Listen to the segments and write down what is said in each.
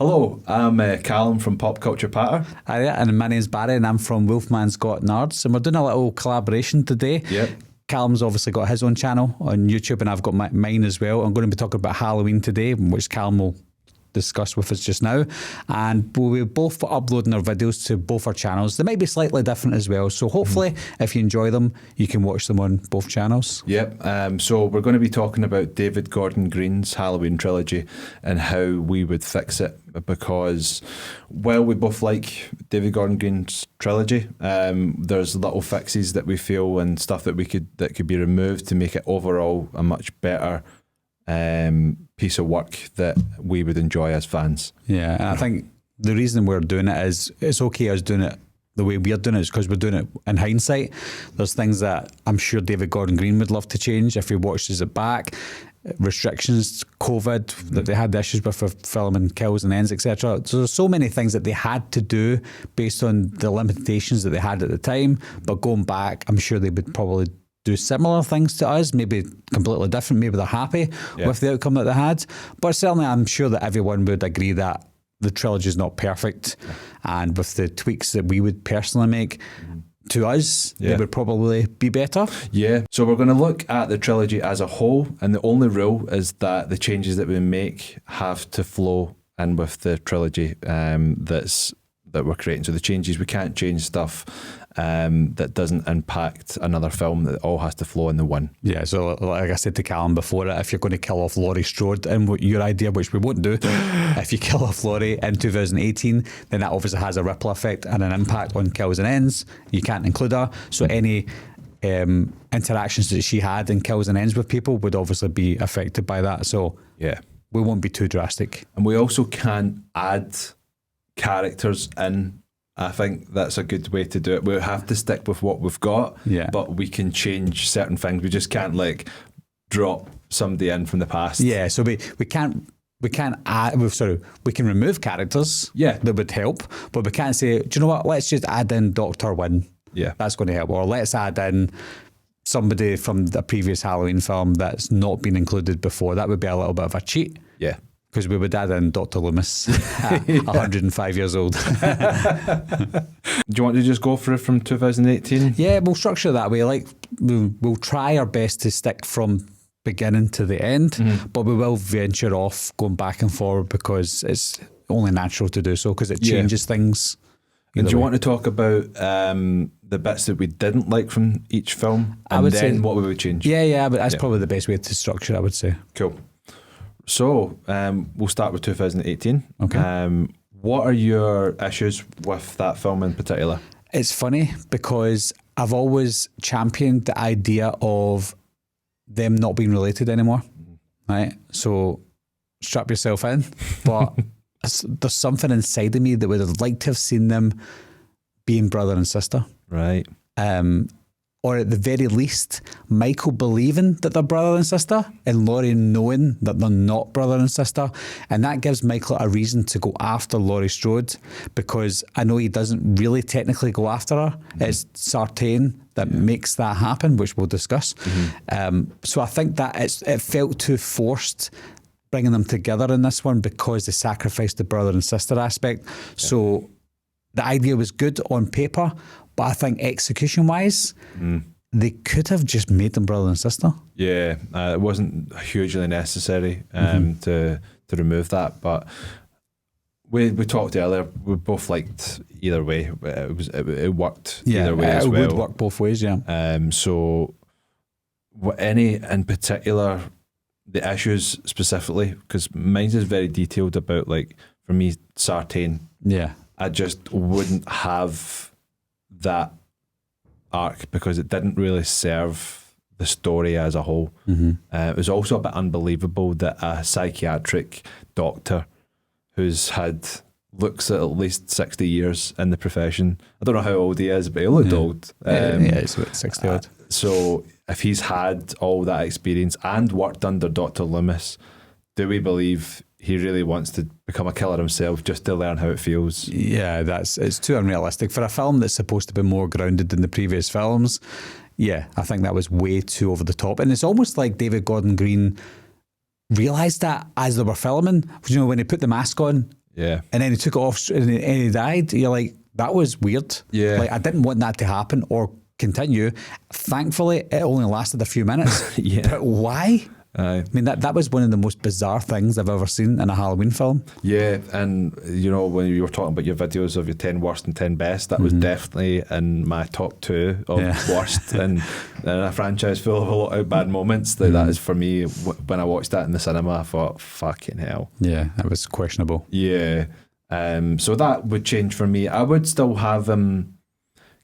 Hello, I'm Callum from Pop Culture Patter. Hi there, and my name's Barry, and I'm from Wolfmans got Nards, and we're doing a little collaboration today. Yep. Callum's obviously got his own channel on YouTube, and I've got mine as well. I'm going to be talking about Halloween today, which Callum will discuss with us just now, and we'll be both uploading our videos to both our channels. They might be slightly different as well, so hopefully if you enjoy them you can watch them on both channels. Yep. So we're going to be talking about David Gordon Green's Halloween trilogy and how we would fix it, because while we both like David Gordon Green's trilogy, there's little fixes that we feel and stuff that could be removed to make it overall a much better piece of work that we would enjoy as fans. Yeah, and I think the reason we're doing it is it's okay us doing it the way we're doing it is because we're doing it in hindsight. There's things that I'm sure David Gordon Green would love to change if he watches it back. Restrictions, COVID, that they had issues with for filming kills and ends, etc. So there's so many things that they had to do based on the limitations that they had at the time. But going back, I'm sure they would probably do similar things to us, maybe completely different. Maybe they're happy with the outcome that they had. But certainly I'm sure that everyone would agree that the trilogy is not perfect. And with the tweaks that we would personally make, to us, they would probably be better. Yeah. So we're going to look at the trilogy as a whole, and the only rule is that the changes that we make have to flow in with the trilogy that we're creating. So the changes, we can't change stuff that doesn't impact another film. That all has to flow in the one. Yeah, so like I said to Callum before, if you're going to kill off Laurie Strode in your idea, which we won't do, if you kill off Laurie in 2018, then that obviously has a ripple effect and an impact on kills and ends. You can't include her. So any interactions that she had in kills and ends with people would obviously be affected by that. So yeah, we won't be too drastic. And we also can't add characters in. I think that's a good way to do it. We have to stick with what we've got, but we can change certain things. We just can't drop somebody in from the past. Yeah, so we can't add. We can remove characters. Yeah, that would help, but we can't say, do you know what? Let's just add in Dr. Wynn. Yeah, that's going to help. Or let's add in somebody from the previous Halloween film that's not been included before. That would be a little bit of a cheat. Yeah. Because we would add in Dr. Loomis, 105 years old. Do you want to just go for it from 2018? Yeah, we'll structure that way. We'll try our best to stick from beginning to the end, but we will venture off going back and forward because it's only natural to do so because it changes things. And do you want to talk about the bits that we didn't like from each film and then what we would change? Yeah, but that's probably the best way to structure it, I would say. Cool. So we'll start with 2018. Okay. What are your issues with that film in particular? It's funny because I've always championed the idea of them not being related anymore. Right? So strap yourself in. But there's something inside of me that would have liked to have seen them being brother and sister. Right. Or at the very least, Michael believing that they're brother and sister and Laurie knowing that they're not brother and sister. And that gives Michael a reason to go after Laurie Strode, because I know he doesn't really technically go after her. It's Sartain that makes that happen, which we'll discuss. So I think that it felt too forced bringing them together in this one because they sacrificed the brother and sister aspect. So the idea was good on paper, but I think execution-wise, they could have just made them brother and sister. Yeah, it wasn't hugely necessary to remove that. But we talked earlier. We both liked either way. It worked either way as well. It would work both ways. Yeah. So, any in particular, the issues specifically, because mine is very detailed about for me, Sartain. Yeah. I just wouldn't have that arc because it didn't really serve the story as a whole. It was also a bit unbelievable that a psychiatric doctor who's looks at least 60 years in the profession. I don't know how old he is, but he looked old. It's about 60 odd. So if he's had all that experience and worked under Dr. Loomis, do we believe he really wants to become a killer himself just to learn how it feels? Yeah, it's too unrealistic. For a film that's supposed to be more grounded than the previous films, yeah, I think that was way too over the top. And it's almost like David Gordon Green realised that as they were filming. You know, when he put the mask on Yeah. And then he took it off and he died. You're like, that was weird. Yeah. Like, I didn't want that to happen or continue. Thankfully, it only lasted a few minutes. Yeah. But why? Aye. I mean, that was one of the most bizarre things I've ever seen in a Halloween film. Yeah, and when you were talking about your videos of your 10 worst and 10 best, that was definitely in my top 2 of worst and a franchise full of a lot of bad moments. That is for me, when I watched that in the cinema, I thought, fucking hell. Yeah, that was questionable. Yeah. So that would change for me. I would still have him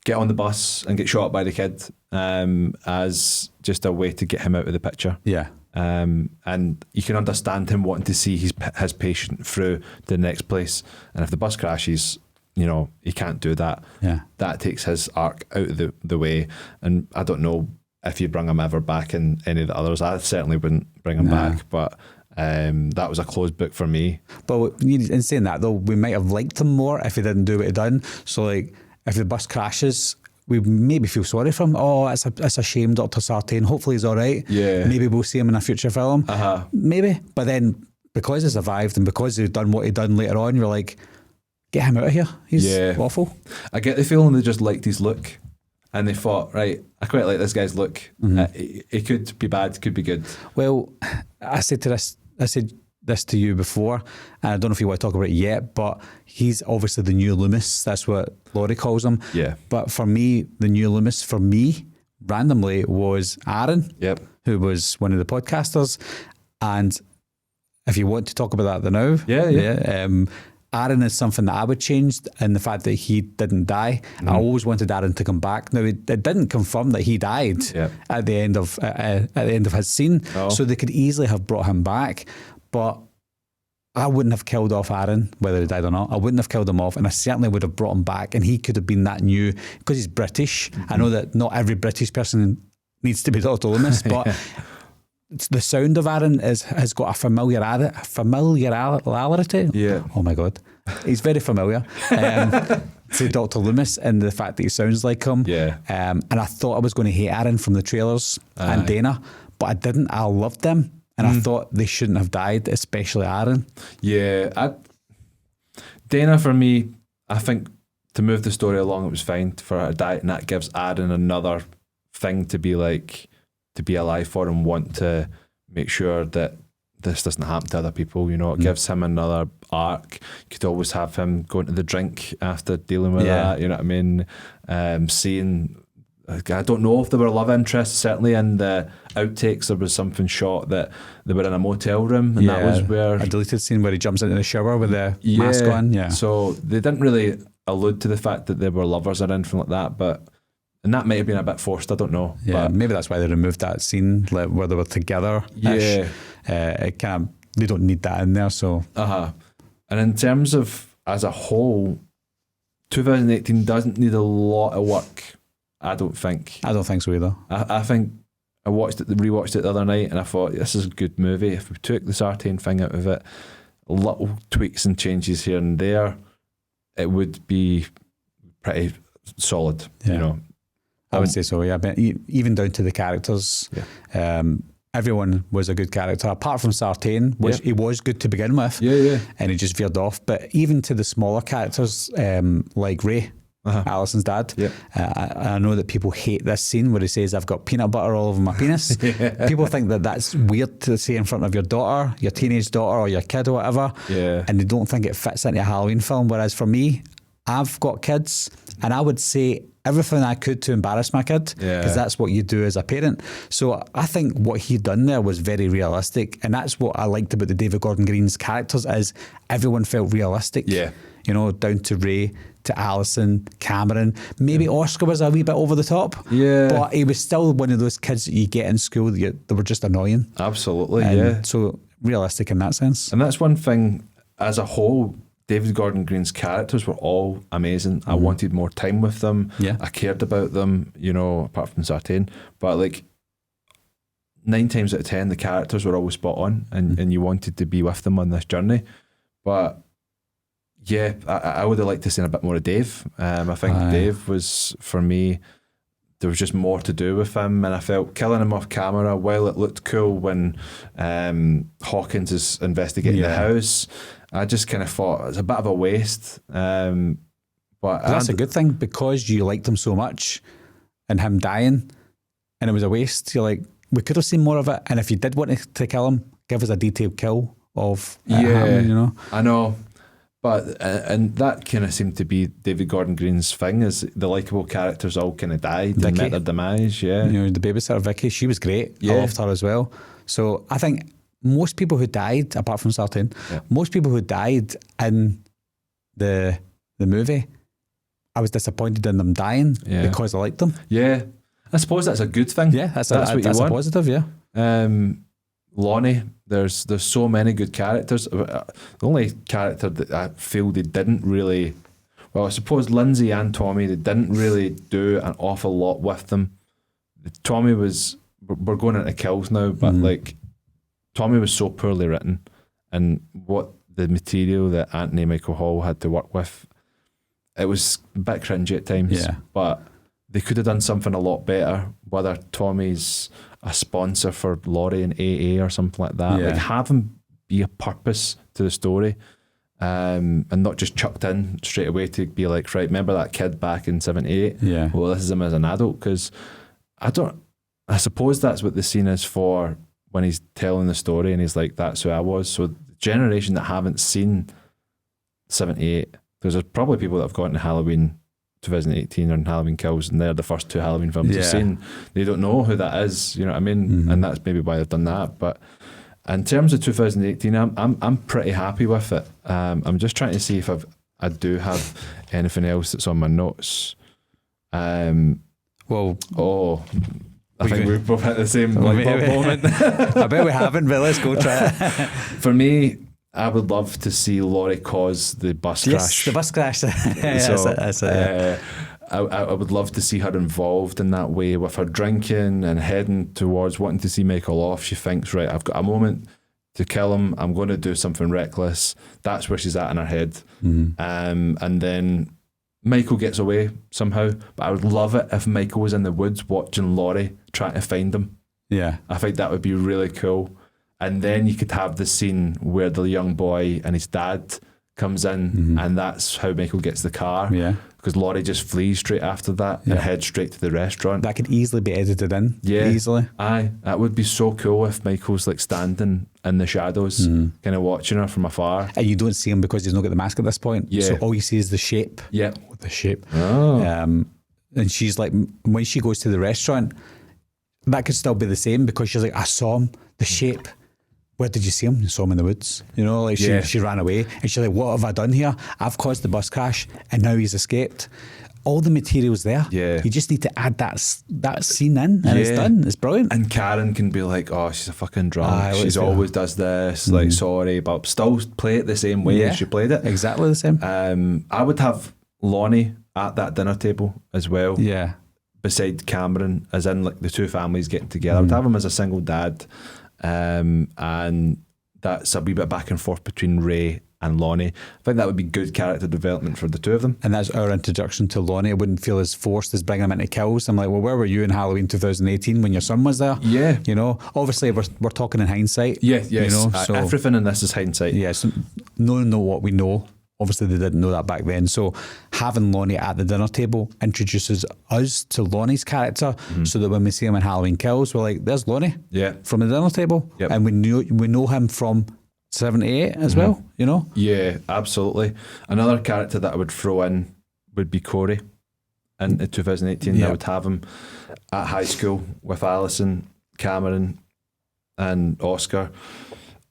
get on the bus and get shot by the kid as just a way to get him out of the picture. Yeah. And you can understand him wanting to see his patient through the next place. And if the bus crashes, he can't do that. Yeah. That takes his arc out of the way. And I don't know if you bring him ever back in any of the others. I certainly wouldn't bring him back, but that was a closed book for me. But in saying that though, we might have liked him more if he didn't do what he done. So like, if the bus crashes, we maybe feel sorry for him. Oh, it's a shame, Dr. Sartain. Hopefully he's all right. Yeah. Maybe we'll see him in a future film. Maybe. But then because he survived and because he's done what he done later on, you're like, get him out of here. He's awful. I get the feeling they just liked his look and they thought, right, I quite like this guy's look. It could be bad, could be good. Well, I said this to you before, and I don't know if you want to talk about it yet, but he's obviously the new Loomis. That's what Laurie calls him. Yeah. But for me, the new Loomis, for me, randomly, was Aaron, who was one of the podcasters. And if you want to talk about that now, Aaron is something that I would change, and the fact that he didn't die. I always wanted Aaron to come back. Now it didn't confirm that he died at the end of his scene, so they could easily have brought him back. But I wouldn't have killed off Aaron, whether he died or not. I wouldn't have killed him off, and I certainly would have brought him back, and he could have been that new, because he's British. I know that not every British person needs to be Dr. Loomis, but the sound of Aaron has got a familiarity. Yeah. Oh my God. He's very familiar to Dr. Loomis, and the fact that he sounds like him. Yeah. And I thought I was going to hate Aaron from the trailers and Dana, but I didn't. I loved them. And I thought they shouldn't have died, especially Aaron. Yeah. Dana, for me, I think to move the story along, it was fine for her to die, and that gives Aaron another thing to be alive for and want to make sure that this doesn't happen to other people. It gives him another arc. You could always have him going to the drink after dealing with that, you know what I mean? Seeing, I don't know if there were love interests. Certainly in the outtakes there was something shot that they were in a motel room, and that was where a deleted scene where he jumps into the shower with the mask on. Yeah. So they didn't really allude to the fact that they were lovers or anything like that, and that might have been a bit forced, I don't know. Yeah, but maybe that's why they removed that scene where they were together. Yeah. They don't need that in there, so. And in terms of as a whole, 2018 doesn't need a lot of work, I don't think. I don't think so either. I think I rewatched it the other night, and I thought, this is a good movie. If we took the Sartain thing out of it, little tweaks and changes here and there, it would be pretty solid, I would say so, yeah. But even down to the characters, everyone was a good character, apart from Sartain, which he was good to begin with. And he just veered off. But even to the smaller characters, like Ray, Alison's dad. I know that people hate this scene where he says, "I've got peanut butter all over my penis." People think that that's weird to say in front of your daughter, your teenage daughter, or your kid or whatever. And they don't think it fits into a Halloween film. Whereas for me, I've got kids, and I would say everything I could to embarrass my kid, because that's what you do as a parent. So I think what he'd done there was very realistic, and that's what I liked about the David Gordon Green's characters, is everyone felt realistic. Down to Ray, to Alison, Cameron. Maybe Oscar was a wee bit over the top. But he was still one of those kids that you get in school that were just annoying. Absolutely, So realistic in that sense. And that's one thing, as a whole, David Gordon Green's characters were all amazing. I wanted more time with them. I cared about them, apart from Sartain. But 9 times out of 10, the characters were always spot on, and you wanted to be with them on this journey. But I would have liked to see a bit more of Dave. I think Dave was, for me, there was just more to do with him, and I felt killing him off camera, while it looked cool when Hawkins is investigating the house, I just kind of thought it's a bit of a waste. But that's a good thing, because you liked him so much, and him dying, and it was a waste. You're like, we could have seen more of it, and if you did want to kill him, give us a detailed kill of it happening, you know. I know. But and that kind of seemed to be David Gordon Green's thing, is the likeable characters all kind of died and met their demise. Yeah, you know, the babysitter Vicky, she was great. Yeah. I loved her as well. So I think most people who died, apart from Sartain, most people who died in the movie, I was disappointed in them dying because I liked them. Yeah, I suppose that's a good thing. Yeah, that's what you want. A positive. Yeah. Lonnie, there's so many good characters. The only character that I feel they didn't really, well, I suppose Lindsay and Tommy, they didn't really do an awful lot with them. Tommy was, we're going into kills now, but like, Tommy was so poorly written, and what the material that Anthony Michael Hall had to work with, it was a bit cringy at times. But they could have done something a lot better, whether Tommy's a sponsor for Laurie and AA or something like that. Like, have him be a purpose to the story, and not just chucked in straight away to be like, right, remember that kid back in 78? Yeah. Well, this is him as an adult, because I suppose that's what the scene is for, when he's telling the story and he's like, that's who I was. So the generation that haven't seen 78, there's probably people that have gone to Halloween 2018 or Halloween Kills, and they're the first two Halloween films they've seen. They don't know who that is, you know what I mean? And that's maybe why they've done that. But in terms of 2018, I'm pretty happy with it. I'm just trying to see if I do have anything else that's on my notes. I think we've both had the same light bulb moment. I bet we haven't, but let's go try it. For me, I would love to see Laurie cause the bus crash. Yes, the bus crash. I would love to see her involved in that way, with her drinking and heading towards wanting to see Michael off. She thinks, right, I've got a moment to kill him. I'm going to do something reckless. That's where she's at in her head. And then Michael gets away somehow, but I would love it if Michael was in the woods watching Laurie trying to find him. Yeah. I think that would be really cool. And then you could have the scene where the young boy and his dad comes in, and that's how Michael gets the car. Yeah. Because Laurie just flees straight after that and heads straight to the restaurant. That could easily be edited in. Yeah. Easily. Aye. That would be so cool if Michael's like standing in the shadows, kind of watching her from afar. And you don't see him because he's not got the mask at this point. Yeah. So all you see is the shape. Yeah. The shape. Oh. And she's like, when she goes to the restaurant, that could still be the same, because she's like, I saw him, the shape. Where did you see him? You saw him in the woods. You know, like she ran away, and she's like, what have I done here? I've caused the bus crash, and now he's escaped. All the material's there. Yeah. You just need to add that scene in, and it's done. It's brilliant. And Karen can be like, oh, she's a fucking drunk. She's always does this. Like, sorry, but still play it the same way as she played it. Exactly the same. I would have Lonnie at that dinner table as well. Yeah. Beside Cameron, as in like the two families getting together. I would have him as a single dad. And that's a wee bit back and forth between Ray and Lonnie. I think that would be good character development for the two of them. And that's our introduction to Lonnie. It wouldn't feel as forced as bringing him into Kills. I'm like, well, where were you in Halloween 2018 when your son was there? Yeah. You know, obviously we're talking in hindsight. Yeah, yes. You know, so everything in this is hindsight. Yes. Knowing what we know. Obviously, they didn't know that back then. So having Lonnie at the dinner table introduces us to Lonnie's character, so that when we see him in Halloween Kills, we're like, there's Lonnie from the dinner table. Yep. And we know him from 78 as well, you know? Yeah, absolutely. Another character that I would throw in would be Corey in 2018. I would have him at high school with Alison, Cameron and Oscar,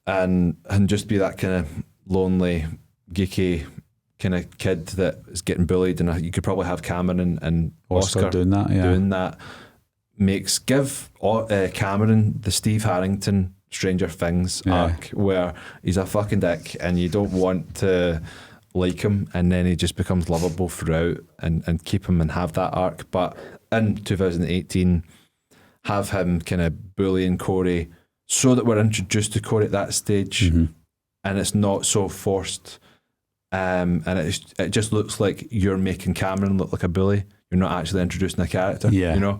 and just be that kind of lonely, geeky kind of kid that is getting bullied, and you could probably have Cameron and Oscar doing that. Give Cameron the Steve Harrington Stranger Things arc, where he's a fucking dick and you don't want to like him, and then he just becomes lovable throughout, and keep him and have that arc. But in 2018, have him kind of bullying Corey, so that we're introduced to Corey at that stage, and it's not so forced. And it just looks like you're making Cameron look like a bully. You're not actually introducing a character. You know.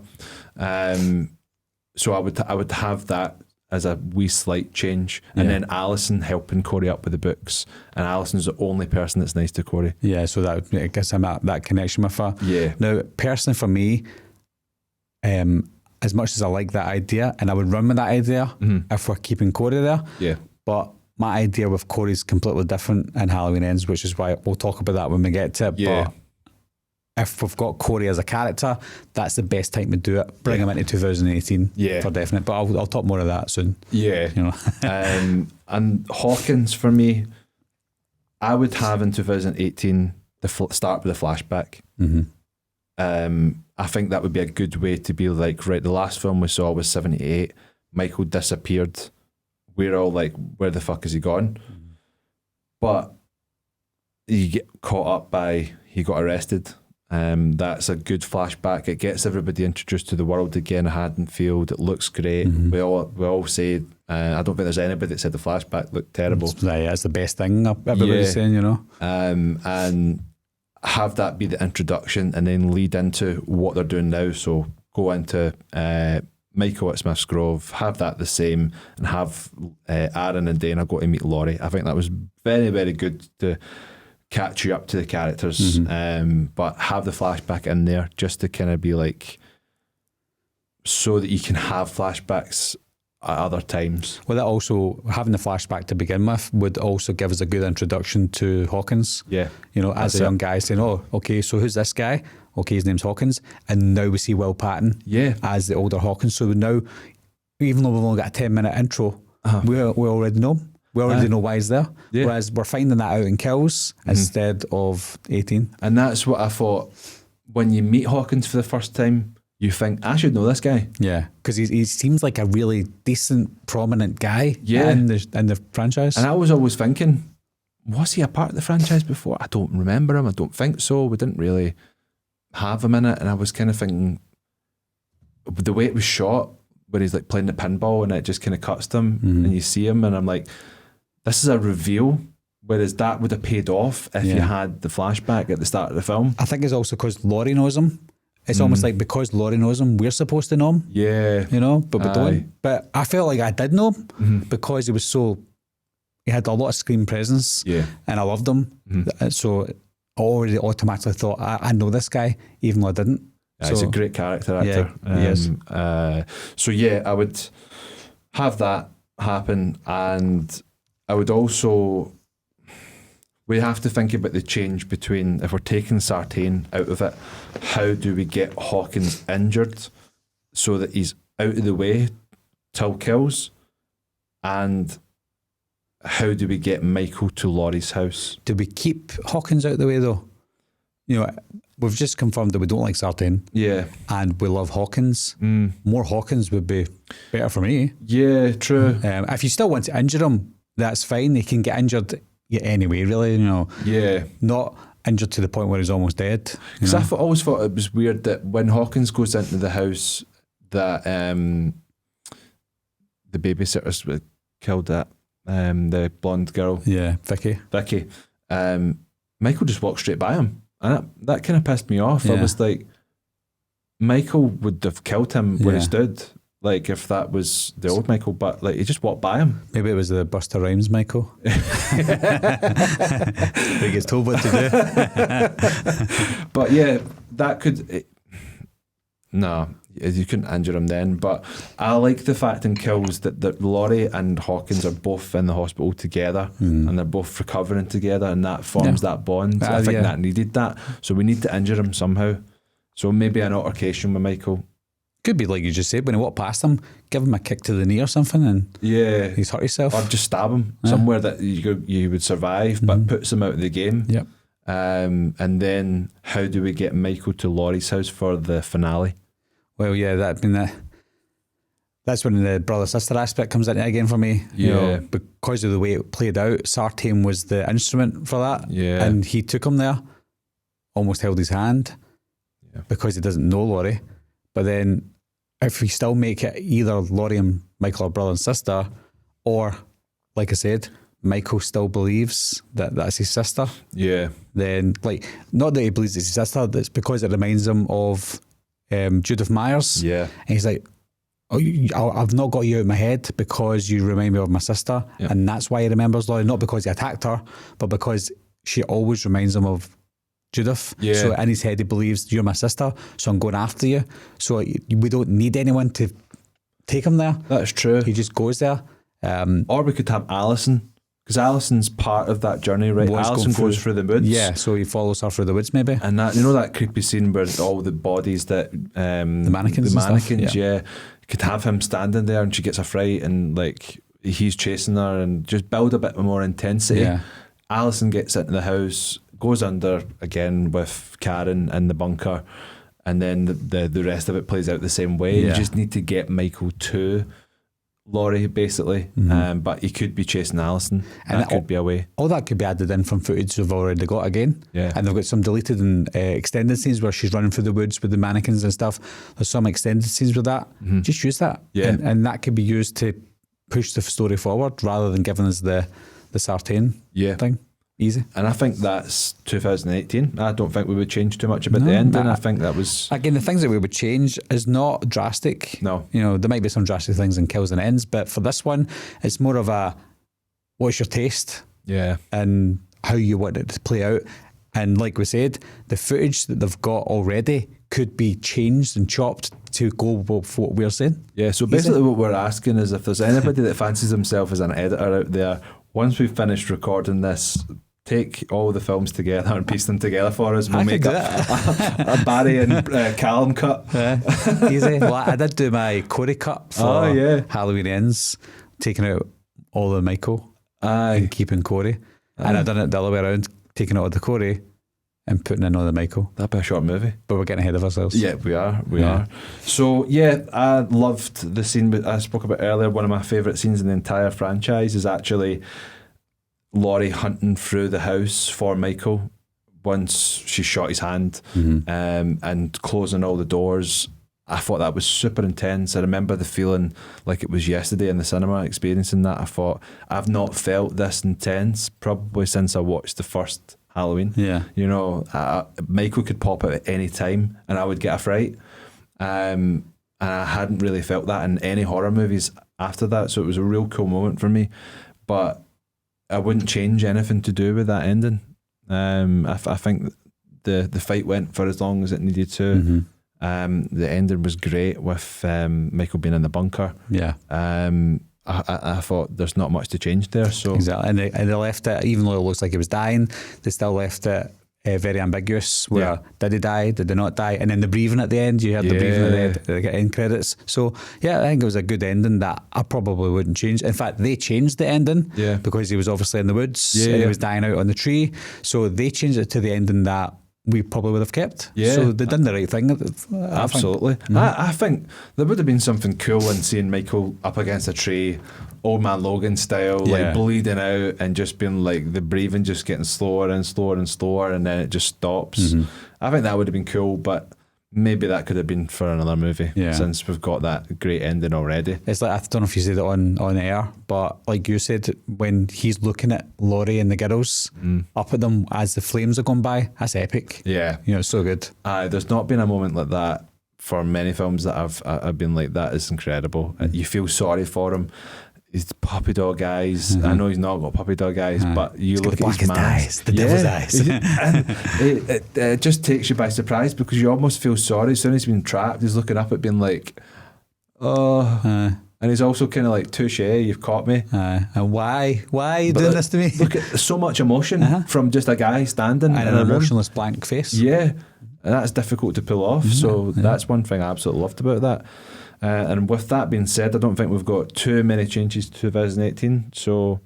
So I would have that as a wee slight change, and then Alison helping Corey up with the books, and Alison's the only person that's nice to Corey. Yeah, so that I guess I'm at that connection with her. Yeah. Now, personally for me, as much as I like that idea, and I would run with that idea if we're keeping Corey there. Yeah. But my idea with Corey's completely different in Halloween Ends, which is why we'll talk about that when we get to it. Yeah. But if we've got Corey as a character, that's the best time to do it. Bring him into 2018 for definite. But I'll talk more of that soon. Yeah. You know. And Hawkins, for me, I would have in 2018 start with a flashback. I think that would be a good way to be like, right, the last film we saw was 78. Michael disappeared. We're all like, where the fuck is he gone? But you get caught up by, he got arrested. That's a good flashback. It gets everybody introduced to the world again. Haddonfield, it looks great. We all say, I don't think there's anybody that said the flashback looked terrible. That's the best thing everybody's saying, you know. And have that be the introduction, and then lead into what they're doing now. So go into Michael at Smith's Grove, have that the same, and have Aaron and Dana go to meet Laurie. I think that was very, very good to catch you up to the characters, but have the flashback in there just to kind of be like, so that you can have flashbacks at other times. Well, that also, having the flashback to begin with would also give us a good introduction to Hawkins. Yeah. You know, as a young guy saying, oh, okay, so who's this guy? Okay, his name's Hawkins. And now we see Will Patton as the older Hawkins. So now, even though we've only got a 10-minute intro, we already know him. We already know why he's there. Yeah. Whereas we're finding that out in Kills instead of 18. And that's what I thought. When you meet Hawkins for the first time, you think, I should know this guy. Yeah, because he seems like a really decent, prominent guy in the franchise. And I was always thinking, was he a part of the franchise before? I don't remember him. I don't think so. We didn't really have him in it. And I was kind of thinking, the way it was shot, where he's like playing the pinball and it just kind of cuts to him and you see him, and I'm like, this is a reveal. Whereas that would have paid off if you had the flashback at the start of the film. I think it's also because Laurie knows him. It's almost like because Laurie knows him, we're supposed to know him. Yeah. You know, but we don't. But I felt like I did know him because he had a lot of screen presence. Yeah. And I loved him. So I already automatically thought, I know this guy, even though I didn't. He's a great character actor. Yeah, he is. So yeah, I would have that happen, and I would also, we have to think about the change between, if we're taking Sartain out of it, how do we get Hawkins injured so that he's out of the way till Kills, and how do we get Michael to Laurie's house? Do we keep Hawkins out of the way though? You know, we've just confirmed that we don't like Sartain. Yeah. And we love Hawkins. More Hawkins would be better for me. Yeah, true. If you still want to injure him, that's fine. He can get injured anyway, really, you know. Yeah. Not injured to the point where he's almost dead. Because I always thought it was weird that when Hawkins goes into the house, that the babysitters were killed at, the blonde girl. Yeah, Vicky. Michael just walked straight by him. And that kind of pissed me off. I was like, Michael would have killed him where he stood. Like, if that was the old Michael, but like, he just walked by him. Maybe it was the Buster Rhymes Michael. He gets told what to do. But yeah, that could... No, you couldn't injure him then. But I like the fact in Kills that Laurie and Hawkins are both in the hospital together and they're both recovering together, and that forms that bond. I think that needed that. So we need to injure him somehow. So maybe an altercation with Michael. Could be like you just said, when he walked past him, give him a kick to the knee or something, and he's hurt himself. Or just stab him somewhere that you would survive, but puts him out of the game. Yep. And then how do we get Michael to Laurie's house for the finale? Well, yeah, that's when the brother-sister aspect comes in again for me. Yeah. You know, because of the way it played out, Sartain was the instrument for that. Yeah. And he took him there, almost held his hand, because he doesn't know Laurie. But then if we still make it either Laurie and Michael are brother and sister, or, like I said, Michael still believes that that's his sister. Yeah. Then, like, not that he believes it's his sister, it's because it reminds him of Judith Myers. Yeah. And he's like, I've not got you out of my head because you remind me of my sister, and that's why he remembers Laurie, not because he attacked her, but because she always reminds him of Judith. Yeah. So in his head, he believes you're my sister, so I'm going after you. So we don't need anyone to take him there. That's true. He just goes there. Or we could have Alison, because Alison's part of that journey, right? Alison goes through the woods. Yeah, so he follows her through the woods, maybe. And that, that creepy scene where all the bodies that the mannequins, yeah, could have him standing there, and she gets a fright, and like he's chasing her, and just build a bit more intensity. Yeah. Alison gets into the house, goes under again with Karen in the bunker, and then the rest of it plays out the same way. Yeah. You just need to get Michael to Laurie, basically, but he could be chasing Alison, and that could be a way. All that could be added in from footage we've already got again. Yeah. And they've got some deleted and extended scenes where she's running through the woods with the mannequins and stuff. There's some extended scenes with that. Just use that. Yeah. And that could be used to push the story forward rather than giving us the Sartain thing. Easy. And I think that's 2018. I don't think we would change too much about the ending. I think that was... Again, the things that we would change is not drastic. No. There might be some drastic things in kills and ends, but for this one, it's more of a, what's your taste? Yeah. And how you want it to play out. And like we said, the footage that they've got already could be changed and chopped to go with what we're saying. Yeah, so basically what we're asking is if there's anybody that fancies himself as an editor out there, once we've finished recording this, take all the films together and piece them together for us. We'll make a Barry and Callum cut. Easy. Well, I did do my Corey cut for Halloween Ends, taking out all the Michael and keeping Corey. And I've done it the other way around, taking out the Corey and putting in all the Michael. That'd be a short movie. But we're getting ahead of ourselves. Yeah, we are. We are. So, yeah, I loved the scene I spoke about earlier. One of my favourite scenes in the entire franchise is actually Laurie hunting through the house for Michael once she shot his hand, and closing all the doors. I thought that was super intense. I remember the feeling like it was yesterday in the cinema, experiencing that. I thought, I've not felt this intense probably since I watched the first Halloween. Yeah. Michael could pop out at any time and I would get a fright. And I hadn't really felt that in any horror movies after that. So it was a real cool moment for me. But I wouldn't change anything to do with that ending. I think the fight went for as long as it needed to. The ending was great with Michael being in the bunker. Yeah. I thought there's not much to change there. So exactly, and they left it, even though it looks like he was dying, they still left it very ambiguous. Where did he die? Did he not die? And then the breathing at the end, you heard the breathing at the end credits. So yeah, I think it was a good ending that I probably wouldn't change. In fact, they changed the ending because he was obviously in the woods and he was dying out on the tree. So they changed it to the ending that we probably would have kept. Yeah. So they done the right thing. Absolutely. I think there would have been something cool in seeing Michael up against a tree, Old Man Logan style, like bleeding out and just being like the breathing just getting slower and slower and slower, and then it just stops. I think that would have been cool, but maybe that could have been for another movie since we've got that great ending already. It's like, I don't know if you said it on air, but like you said, when he's looking at Laurie and the girls up at them as the flames are going by, that's epic. Yeah. It's so good. There's not been a moment like that for many films that I've been like, that is incredible. You feel sorry for him. He's puppy dog eyes. I know he's not got puppy dog eyes, but you look at his eyes, the devil's eyes. And it just takes you by surprise because you almost feel sorry. As soon as he's been trapped, he's looking up at being like, and he's also kind of like, touche, you've caught me. And why are you doing this to me? Look at so much emotion from just a guy standing and in an a emotionless blank face. Yeah, and that's difficult to pull off. So that's one thing I absolutely loved about that. And with that being said, I don't think we've got too many changes to 2018. So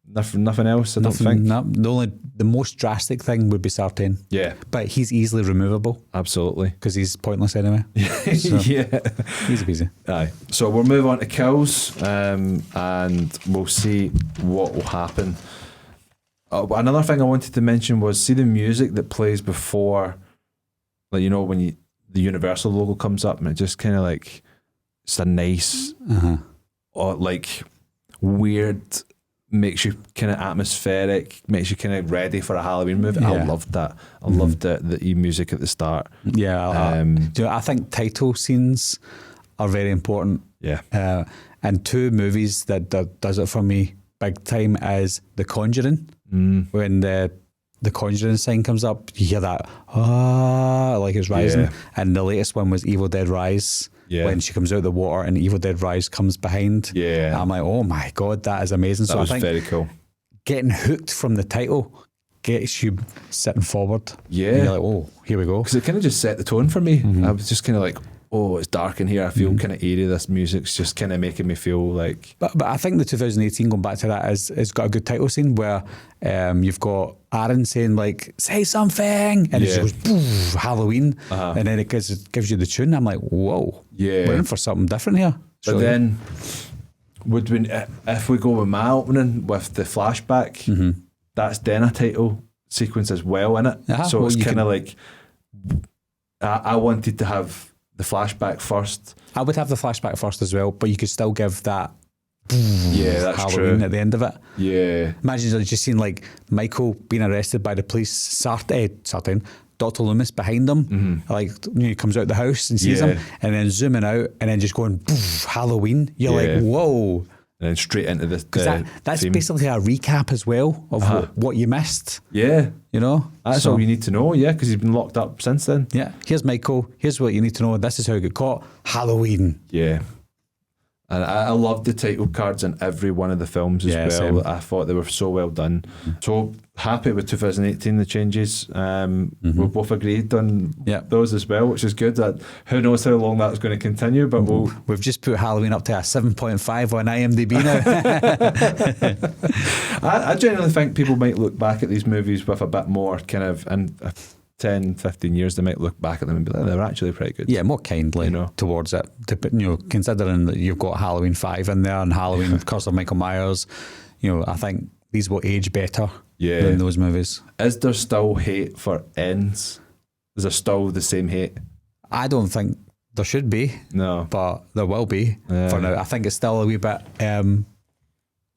nothing else. I don't think. No, the most drastic thing would be Sartain. Yeah, but he's easily removable. Absolutely, because he's pointless anyway. So, yeah, easy peasy. Aye. So we'll move on to kills, and we'll see what will happen. Another thing I wanted to mention was, see the music that plays before, like when the Universal logo comes up, and it just kind of like, it's a nice, or like weird, makes you kind of atmospheric, makes you kind of ready for a Halloween movie. I loved that. I loved the music at the start. Yeah, I think title scenes are very important. Yeah. And two movies that does it for me big time is The Conjuring. When the Conjuring sign comes up, you hear that, like it's rising. Yeah. And the latest one was Evil Dead Rise. Yeah. When she comes out of the water and Evil Dead Rise comes behind. Yeah. And I'm like, oh my God, that is amazing. That so was I think very cool. getting hooked from the title gets you sitting forward. Yeah. And you're like, oh, here we go. Because it kind of just set the tone for me. I was just kind of like, oh, it's dark in here. I feel kind of eerie. This music's just kind of making me feel like... But I think the 2018, going back to that, it's got a good title scene where you've got Aaron saying like, say something, and it just goes, boof, Halloween, and then it gives you the tune. I'm like, whoa, we're in for something different here. But then, if we go with my opening with the flashback, that's then a title sequence as well in it. So well, it's kind of like, I wanted to have the flashback first. I would have the flashback first as well, but you could still give that That's Halloween true. at the end of it. Yeah. Imagine just seeing like Michael being arrested by the police, Sartain, Dr. Loomis behind him, like he comes out the house and sees him, and then zooming out and then just going, poof, Halloween. You're like, whoa. And then straight into the that's theme. basically a recap as well of what you missed. Yeah. You know? That's all you need to know, because he's been locked up since then. Yeah. Here's Michael. Here's what you need to know. This is how he got caught. Halloween. Yeah. And I loved the title cards in every one of the films as well. Same. I thought they were so well done. So happy with 2018, the changes. We both agreed on those as well, which is good. Who knows how long that's going to continue, but we've just put Halloween up to a 7.5 on IMDb now. I genuinely think people might look back at these movies with a bit more kind of, and 10, 15 years, they might look back at them and be like, they're actually pretty good. Yeah, more kindly towards it. Considering that you've got Halloween 5 in there and Halloween Curse of Michael Myers, I think these will age better than those movies. Is there still hate for ends? Is there still the same hate? I don't think there should be. No. But there will be for now. I think it's still a wee bit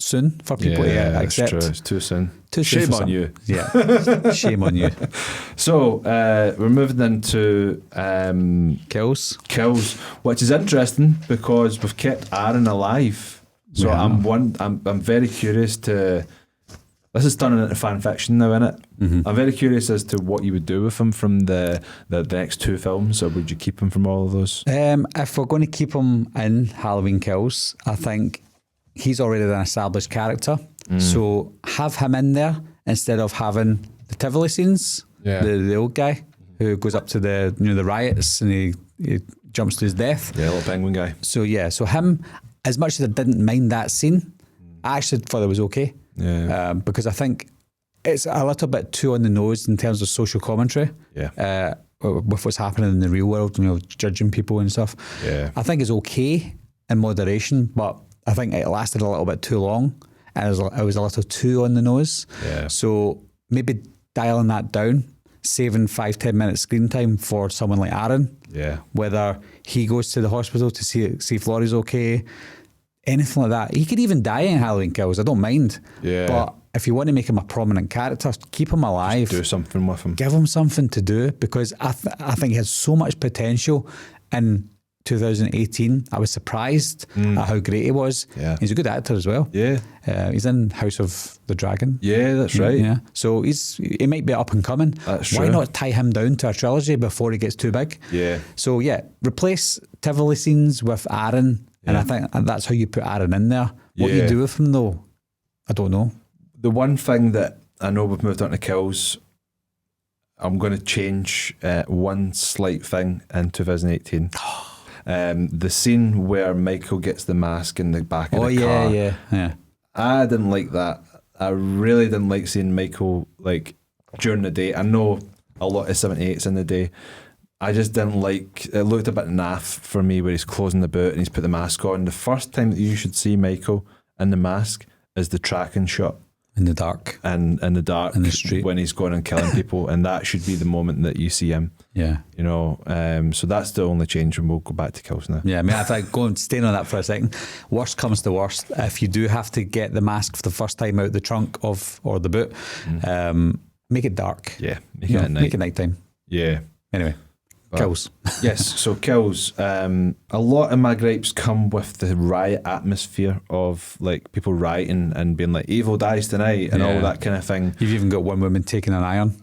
soon for people to accept. True. It's too soon. Shame on you. Yeah. Shame on you. So we're moving into kills, which is interesting because we've kept Aaron alive. So I'm very curious to. This is turning into fan fiction now, isn't it? I'm very curious as to what you would do with him from the next two films, or would you keep him from all of those? If we're going to keep him in Halloween Kills, I think he's already an established character. So have him in there instead of having the Tivoli scenes, the old guy who goes up to the the riots and he jumps to his death. Yeah, little penguin guy. So so him, as much as I didn't mind that scene, I actually thought it was okay. Yeah. Because I think it's a little bit too on the nose in terms of social commentary. Yeah. With what's happening in the real world, judging people and stuff. Yeah. I think it's okay in moderation, but I think it lasted a little bit too long. And it was a little too on the nose. Yeah. So maybe dialing that down, saving 5-10 minutes screen time for someone like Aaron. Yeah. Whether he goes to the hospital to see if Laurie's okay, anything like that. He could even die in Halloween Kills. I don't mind. Yeah. But if you want to make him a prominent character, keep him alive. Just do something with him. Give him something to do, because I think he has so much potential. And 2018, I was surprised at how great he was. Yeah. He's a good actor as well. Yeah. He's in House of the Dragon. Yeah, that's right. Yeah. So he might be up and coming. That's Why true. not tie him down to a trilogy before he gets too big? Yeah. So replace Tivoli scenes with Aaron, and I think that's how you put Aaron in there. What you do with him though, I don't know. The one thing that I know we've moved on to Kills, I'm going to change one slight thing in 2018. The scene where Michael gets the mask in the back of the car. Yeah. I didn't like that. I really didn't like seeing Michael during the day. I know a lot of 78s in the day. I just didn't like it. Looked a bit naff for me where he's closing the boot and he's put the mask on. The first time that you should see Michael in the mask is the tracking shot. In the dark. And in the dark. In the street. When he's going and killing people. And that should be the moment that you see him. Yeah. So that's the only change, and we'll go back to Kills now. Yeah, I mean, I think staying on that for a second, worst comes to worst, if you do have to get the mask for the first time out the trunk or the boot, make it dark. Yeah, make it at night. Make it nighttime. Yeah. Anyway. Kills. Yes, so kills. A lot of my gripes come with the riot atmosphere of like people rioting and being like, evil dies tonight and all that kind of thing. You've even got one woman taking an iron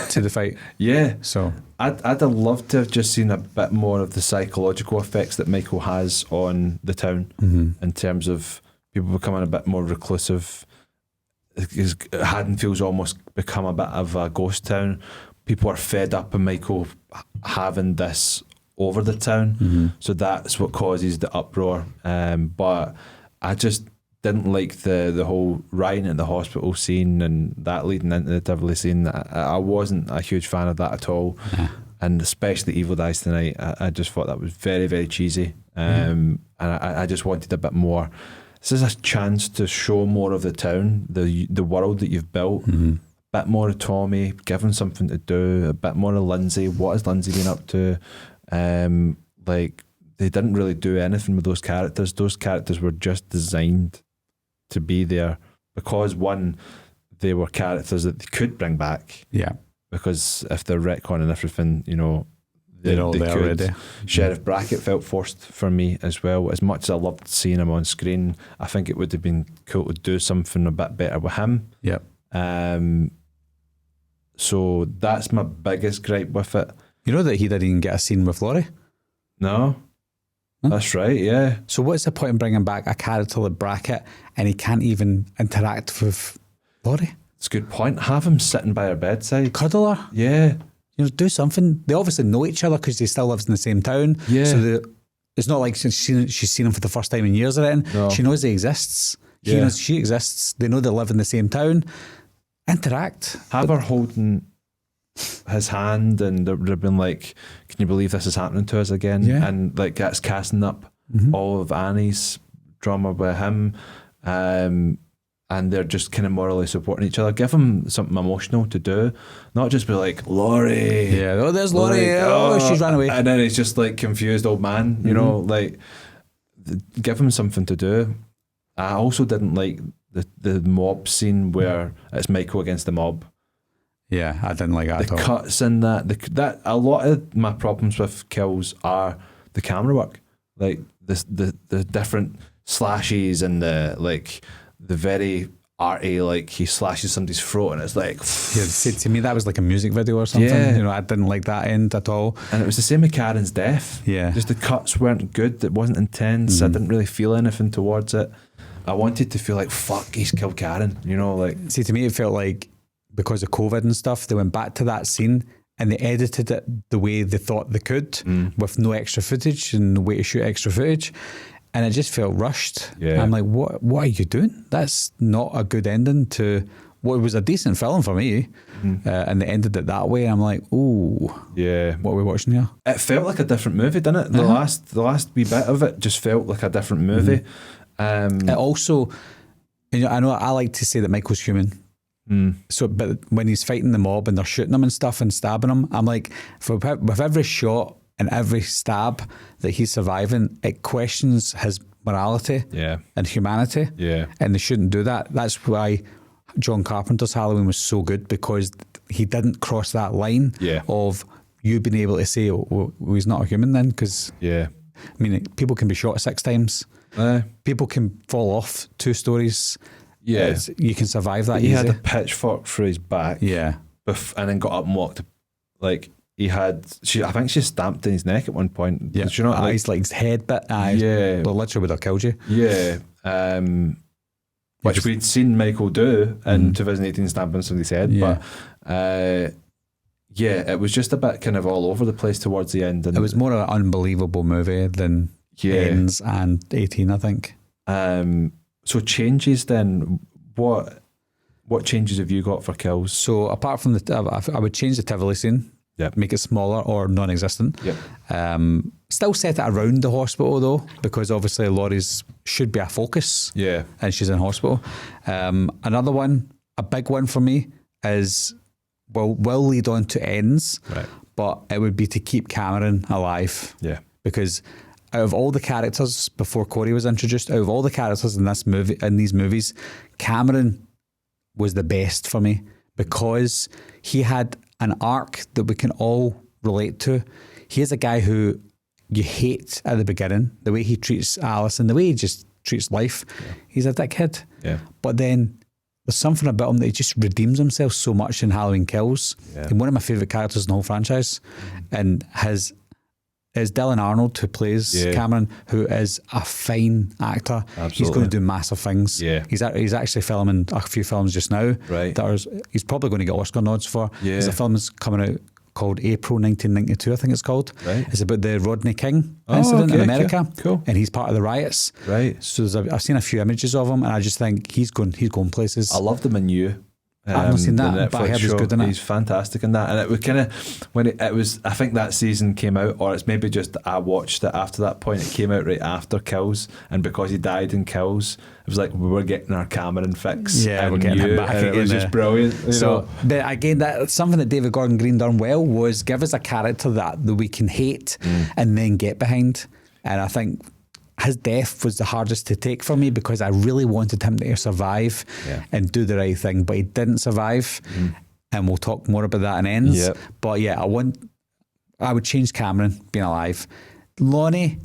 to the fight. Yeah. So I'd have loved to have just seen a bit more of the psychological effects that Michael has on the town in terms of people becoming a bit more reclusive. Haddonfield's almost become a bit of a ghost town. People are fed up of Michael having this over the town, so that's what causes the uproar. But I just didn't like the whole rioting at the hospital scene and that leading into the Tivoli scene. I wasn't a huge fan of that at all, and especially Evil Dies Tonight. I just thought that was very, very cheesy, and I just wanted a bit more. This is a chance to show more of the town, the world that you've built. A bit more of Tommy, give him something to do. A bit more of Lindsay. What has Lindsay been up to? Like, they didn't really do anything with those characters. Those characters were just designed to be there because, one, they were characters that they could bring back. Yeah. Because if they're retconning everything, you know, they're all there already. Sheriff Brackett felt forced for me as well. As much as I loved seeing him on screen, I think it would have been cool to do something a bit better with him. Yep. So that's my biggest gripe with it. You know that he didn't even get a scene with Laurie? No. That's right, yeah. So what's the point in bringing back a character like Brackett and he can't even interact with Laurie? It's a good point. Have him sitting by her bedside. Cuddle her? Yeah. You know, do something. They obviously know each other because they still lives in the same town. Yeah. So it's not like she's seen him for the first time in years or anything. No. She knows he exists. He knows she exists. They know they live in the same town. Interact. Have her holding his hand and they've been like, can you believe this is happening to us again? Yeah. And like that's casting up all of Annie's drama with him. And they're just kind of morally supporting each other. Give them something emotional to do, not just be like, Laurie. Yeah, oh, there's Laurie. Oh, she's ran away. And then it's just like confused old man, you know, like give him something to do. I also didn't like the mob scene where it's Michael against the mob. Yeah, I didn't like that at all. The cuts in that a lot of my problems with kills are the camera work, like the different slashes and the very arty, like he slashes somebody's throat and it's like, yeah, see, to me that was like a music video or something. Yeah. You know, I didn't like that end at all. and it was the same with Karen's death. Yeah, just the cuts weren't good. It wasn't intense. I didn't really feel anything towards it. I wanted to feel like, fuck, he's killed Karen, you know, like. See, to me it felt like because of COVID and stuff, they went back to that scene and they edited it the way they thought they could with no extra footage and no way to shoot extra footage. And it just felt rushed. Yeah. I'm like, what are you doing? That's not a good ending to what was a decent film for me. And they ended it that way. I'm like, ooh, Yeah. what are we watching here? It felt like a different movie, didn't it? The last wee bit of it just felt like a different movie. It also, you know, I know I like to say that Michael's human. So, but when he's fighting the mob and they're shooting him and stuff and stabbing him, I'm like, with every shot and every stab that he's surviving, it questions his morality and humanity. Yeah. And they shouldn't do that. That's why John Carpenter's Halloween was so good, because he didn't cross that line of you being able to say, oh, well, he's not a human then, because I mean, people can be shot 6 times. People can fall off 2 stories. Yeah. You can survive that He easy. had a pitchfork through his back. Yeah. And then got up and walked. Like, I think she stamped in his neck at one point. Yeah. Did you not? His like head bit. Yeah. Well, literally would have killed you. Yeah. Which we'd seen Michael do in 2018, stamping somebody's head. Yeah. But it was just a bit kind of all over the place towards the end. And it was more of an unbelievable movie than Ends and 18, I think. So changes then, what changes have you got for kills? So apart from I would change the Tivoli scene. Yep. Make it smaller or non-existent. Yep. Still set it around the hospital though, because obviously Laurie's should be a focus. Yeah. And she's in hospital. Another one, a big one for me is, will lead on to Ends, right, but it would be to keep Cameron alive. Yeah. Because out of all the characters before Corey was introduced, out of all the characters in these movies, Cameron was the best for me, because he had an arc that we can all relate to. here's a guy who you hate at the beginning, the way he treats Alice and the way he just treats life. He's a dickhead. Yeah. But then there's something about him that he just redeems himself so much in Halloween Kills. Yeah. And one of my favourite characters in the whole franchise. And is Dylan Arnold, who plays Cameron, who is a fine actor. Absolutely. He's going to do massive things. Yeah. He's actually filming a few films just now. Right. He's probably going to get Oscar nods for. Yeah. There's a film that's coming out called April 1992, I think it's called. Right. It's about the Rodney King incident in America. Cool. And he's part of the riots. Right. So I've seen a few images of him, and I just think he's going places. I loved him in You. I've not seen that, but I heard he's good in it. He's fantastic in that, and it was kind of when it was. I think that season came out, or it's maybe just I watched it after that point. It came out right after Kills, and because he died in Kills, it was like we were getting our Cameron fix. Yeah, we're getting him back and again. It was just brilliant. So again, that's something that David Gordon Green done well, was give us a character that we can hate and then get behind. And I think his death was the hardest to take for me, because I really wanted him to survive and do the right thing, but he didn't survive. And we'll talk more about that in Ends. Yep. But yeah, I would change Cameron being alive. Lonnie,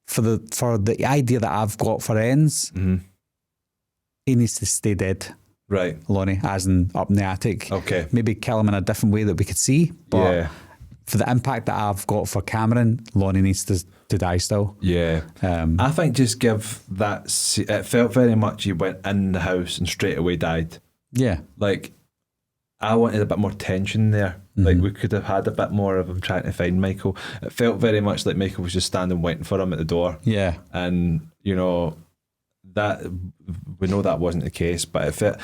for the idea that I've got for Ends, he needs to stay dead. Right. Lonnie, as in up in the attic. Okay. Maybe kill him in a different way that we could see. But for the impact that I've got for Cameron, Lonnie needs to die still. Yeah. I think just give that. It felt very much he went in the house and straight away died. Yeah. Like, I wanted a bit more tension there. Like, we could have had a bit more of him trying to find Michael. It felt very much like Michael was just standing waiting for him at the door. Yeah. And, that we know that wasn't the case, but it felt.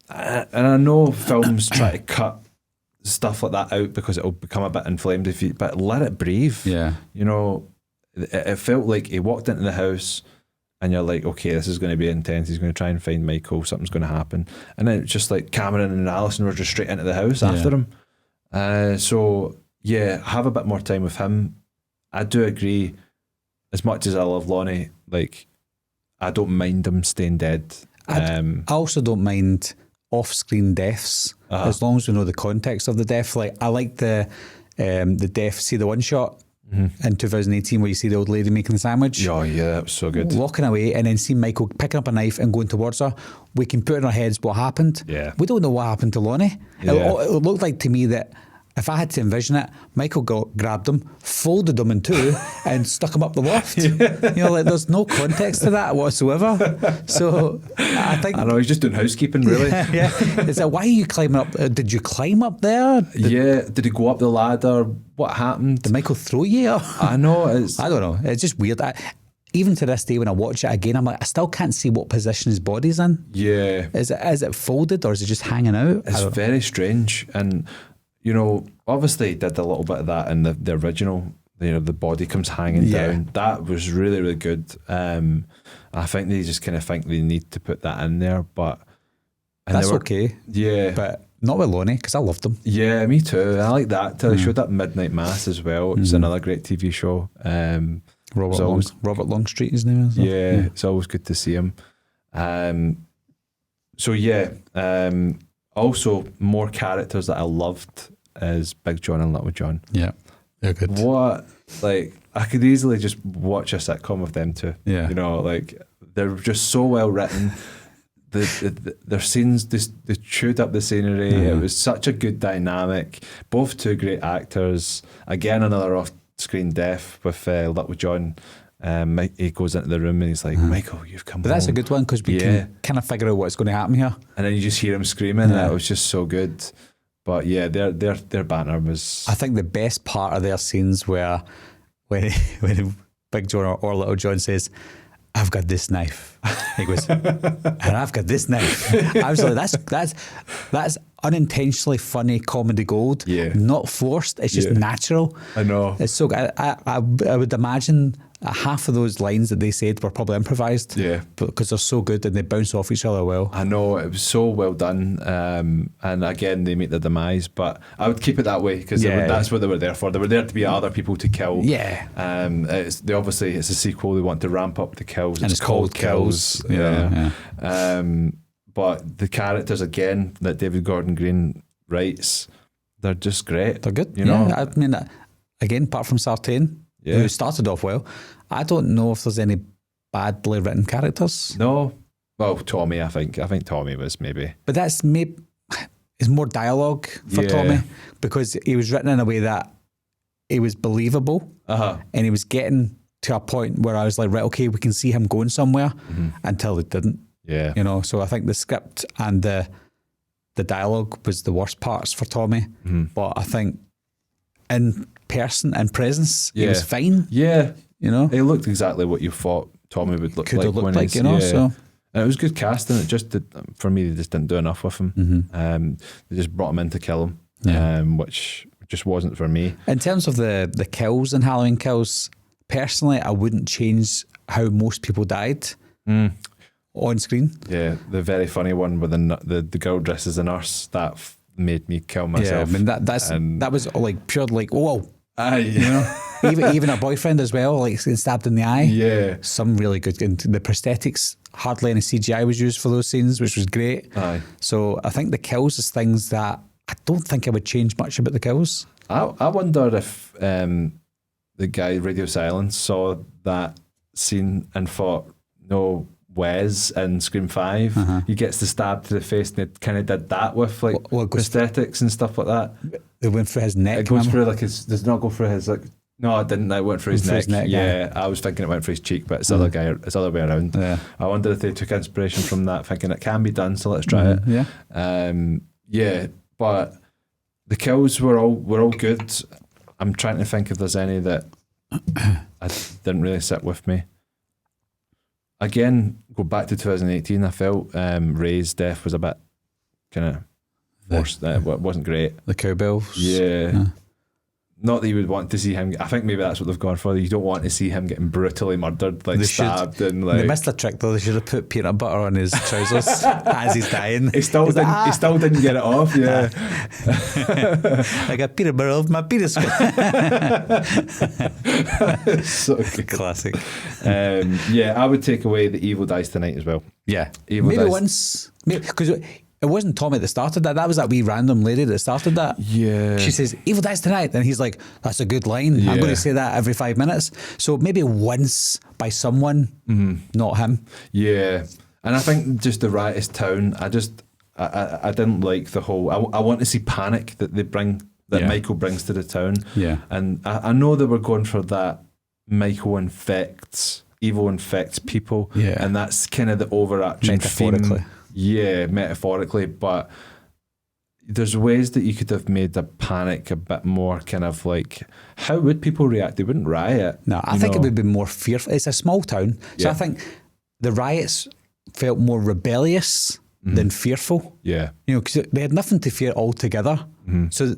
And I know films try to cut stuff like that out because it'll become a bit inflamed but let it breathe. Yeah. It felt like he walked into the house and you're like, okay, this is going to be intense. He's going to try and find Michael. Something's going to happen. And then it's just like Cameron and Alison were just straight into the house after him. So, yeah, have a bit more time with him. I do agree, as much as I love Lonnie, like, I don't mind him staying dead. I also don't mind off-screen deaths, as long as we know the context of the death. Like, I like the death, see the one shot in 2018 where you see the old lady making the sandwich. Oh yeah, that was so good. Walking away and then see Michael picking up a knife and going towards her. We can put in our heads what happened. Yeah. We don't know what happened to Lonnie. Yeah. It looked like to me that if I had to envision it, Michael grabbed him, folded him in two, and stuck him up the loft. Like, there's no context to that whatsoever. So I think, I know, he's just doing housekeeping, really. yeah. Is that why are you climbing up? Did you climb up there? Did he go up the ladder? What happened? Did Michael throw you? I know. I don't know. It's just weird. Even to this day, when I watch it again, I'm like, I still can't see what position his body's in. Yeah. Is it folded or is it just hanging out? It's very strange. And, obviously he did a little bit of that in the original. The body comes hanging down. That was really, really good. I think they just kind of think they need to put that in there, but that's okay. Yeah, but not with Lonnie, because I loved him. Yeah, me too. I like that. They showed up Midnight Mass as well. It's another great TV show. Robert Longstreet, his name is. Yeah, it's always good to see him. Also, more characters that I loved is Big John and Little John. Yeah, they're good. I could easily just watch a sitcom with them too. Yeah. They're just so well written. Their scenes, they chewed up the scenery. It was such a good dynamic. Both two great actors. Again, another off-screen death with Little John. He goes into the room and he's like, Michael, you've come home. But that's a good one because we can kind of figure out what's going to happen here. And then you just hear him screaming. And it was just so good. But yeah, their banter was... I think the best part of their scenes were when Big John or Little John says, I've got this knife. He goes, and I've got this knife. I was like, that's unintentionally funny comedy gold. Yeah. Not forced. It's just natural. I know. It's so good. I would imagine half of those lines that they said were probably improvised. Yeah. Because they're so good and they bounce off each other well. I know. It was so well done. And again, they meet their demise, but I would keep it that way because that's what they were there for. They were there to be other people to kill. Yeah. It's a sequel. They want to ramp up the kills. And it's called Kills. Yeah. But the characters, again, that David Gordon Green writes, they're just great. They're good. You know? I mean, again, apart from Sartain, who started off well, I don't know if there's any badly written characters. No. Well, Tommy, I think Tommy was maybe. But that's maybe it's more dialogue for Tommy, because he was written in a way that he was believable, and he was getting to a point where I was like, right, okay, we can see him going somewhere, until it didn't. Yeah. You know, so I think the script and the dialogue was the worst parts for Tommy. But I think in person, in presence, he was fine. Yeah. You know? He looked exactly what you thought Tommy would look Could like. have looked like, you know, so. And it was good casting. It just did, for me, they just didn't do enough with him. They just brought him in to kill him, which just wasn't for me. In terms of the kills and Halloween kills, personally, I wouldn't change how most people died on screen. Yeah, the very funny one with the girl dressed as a nurse, that made me kill myself. Yeah, I mean, that was like pure like, whoa. Aye. You know? even her boyfriend as well, like getting stabbed in the eye. Yeah. Some really good. And the prosthetics, hardly any CGI was used for those scenes, which was great. Aye. So I think the kills is things that I don't think I would change much about the kills. I wonder if the guy Radio Silence saw that scene and thought, no, Wes in Scream 5, he gets the stab to the face, and they kind of did that with like prosthetics and stuff like that. It went through his neck. It goes through like his, does not go through his like. No, it didn't. It went through his neck. Yeah, I was thinking it went through his cheek, but it's the other way around. Yeah. I wonder if they took inspiration from that, thinking it can be done, so let's try it. Yeah. But the kills were all good. I'm trying to think if there's any that I didn't really sit with me. Again, go back to 2018. I felt Ray's death was a bit kind of forced. It wasn't great. The cowbells. Yeah. Not that you would want to see him. I think maybe that's what they've gone for. You don't want to see him getting brutally murdered, like stabbed and like. They missed the trick though. They should have put peanut butter on his trousers as he's dying. He still didn't get it off. Yeah. I got peanut butter off my penis. So good. Classic. I would take away the evil dies tonight as well. Yeah, evil maybe dies. Once, because it wasn't Tommy that started that. That was that wee random lady that started that. Yeah. She says, evil dies tonight. And he's like, that's a good line. I'm going to say that every 5 minutes. So maybe once by someone, not him. Yeah. And I think just the riotous town, I didn't like the whole, I want to see panic that they bring, that Michael brings to the town. Yeah. And I know they were going for that evil infects people. Yeah. And that's kind of the overarching theme. Yeah, metaphorically, but there's ways that you could have made the panic a bit more kind of like, how would people react? They wouldn't riot. No, I think it would be more fearful. It's a small town, so I think the riots felt more rebellious than fearful. Yeah, you know, because they had nothing to fear altogether. So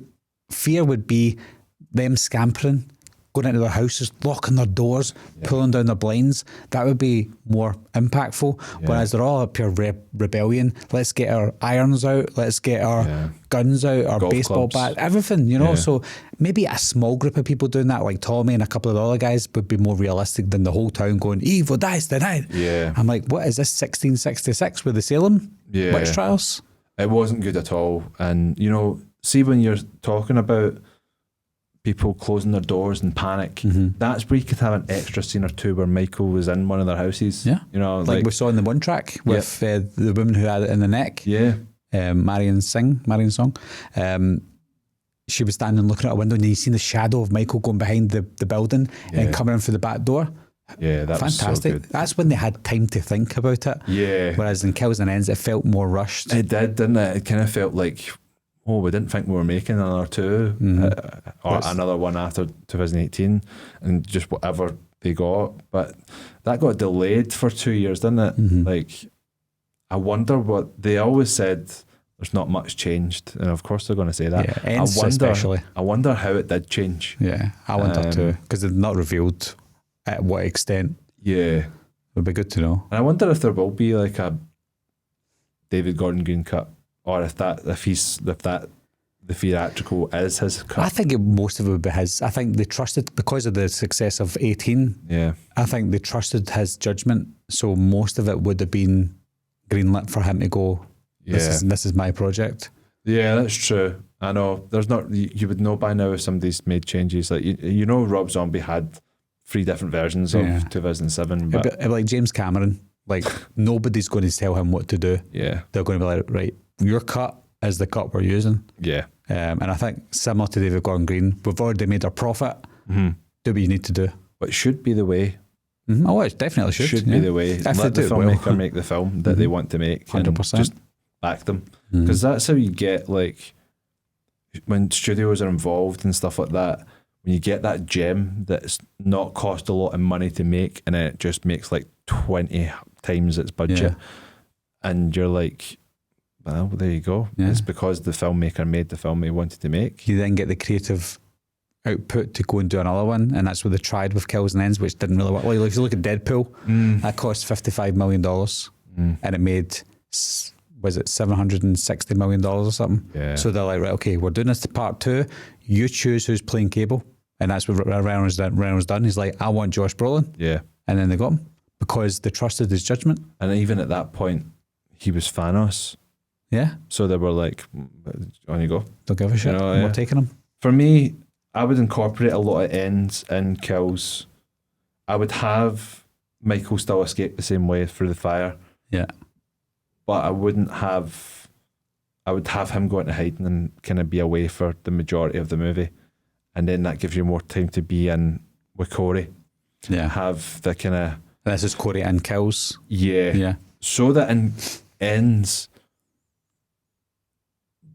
fear would be them scampering, going into their houses, locking their doors, pulling down their blinds. That would be more impactful. Whereas they're all up here rebellion. Let's get our irons out. Let's get our guns out, our golf baseball bat, everything, you know. Yeah. So maybe a small group of people doing that, like Tommy and a couple of the other guys, would be more realistic than the whole town going, evil dies tonight. Yeah. I'm like, what is this, 1666 with the Salem witch trials? It wasn't good at all. And, you know, see when you're talking about people closing their doors in panic, that's where you could have an extra scene or two where Michael was in one of their houses. Yeah. You know, like we saw in the one track with the woman who had it in the neck. Yeah. Marion Song. She was standing looking out a window and you seen the shadow of Michael going behind the building and coming in through the back door. Yeah, that was fantastic. So good. That's when they had time to think about it. Yeah. Whereas in Kills and Ends, it felt more rushed. It did, didn't it? It kind of felt like, we didn't think we were making another two or another one after 2018 and just whatever they got. But that got delayed for 2 years, didn't it? Like, I wonder what they always said. There's not much changed, and of course they're going to say that. Yeah, especially. I wonder how it did change. Yeah, I wonder too, because they've not revealed at what extent. Yeah, it would be good to know. And I wonder if there will be like a David Gordon Green cut. Or if the theatrical is his cut. I think most of it would be his. I think they trusted, because of the success of 18, I think they trusted his judgment. So most of it would have been greenlit for him to go, this is my project. Yeah, that's true. I know. There's not. You would know by now if somebody's made changes. Like you know, Rob Zombie had 3 different versions of 2007. But It'd be like James Cameron, like nobody's going to tell him what to do. yeah, They're going to be like, right, your cut is the cut we're using. yeah, And I think similar to David Gordon Green, we've already made our profit. Do what you need to do. but it should be the way. Oh, it definitely should. Should be the way. If Let they the do it filmmaker well. make the film that they want to make, and 100%. just back them, because that's how you get, like, when studios are involved and stuff like that. When you get that gem that's not cost a lot of money to make, and then it just makes like 20 times its budget, Yeah. and you're like, well, there you go. Yeah. It's because the filmmaker made the film he wanted to make. You then get the creative output to go and do another one, and that's what they tried with Kills and Ends, which didn't really work. Like if you look at Deadpool, that cost $55 million, and it made, was it $760 million or something? Yeah. So they're like, right, okay, we're doing this to part 2. You choose who's playing Cable, and that's what Reynolds done. He's like, I want Josh Brolin, Yeah. and then they got him because they trusted his judgment. And even at that point, he was Thanos. Yeah, So they were like, on you go. don't give a shit. know, We're yeah. taking him. For me, I would incorporate a lot of ends and kills. I would have Michael still escape the same way through the fire, Yeah, but I wouldn't have. I would have him go into hiding and kind of be away for the majority of the movie, and then that gives you more time to be in with Corey. yeah. Have the kind of And this is Corey and Kills. yeah, so that in ends,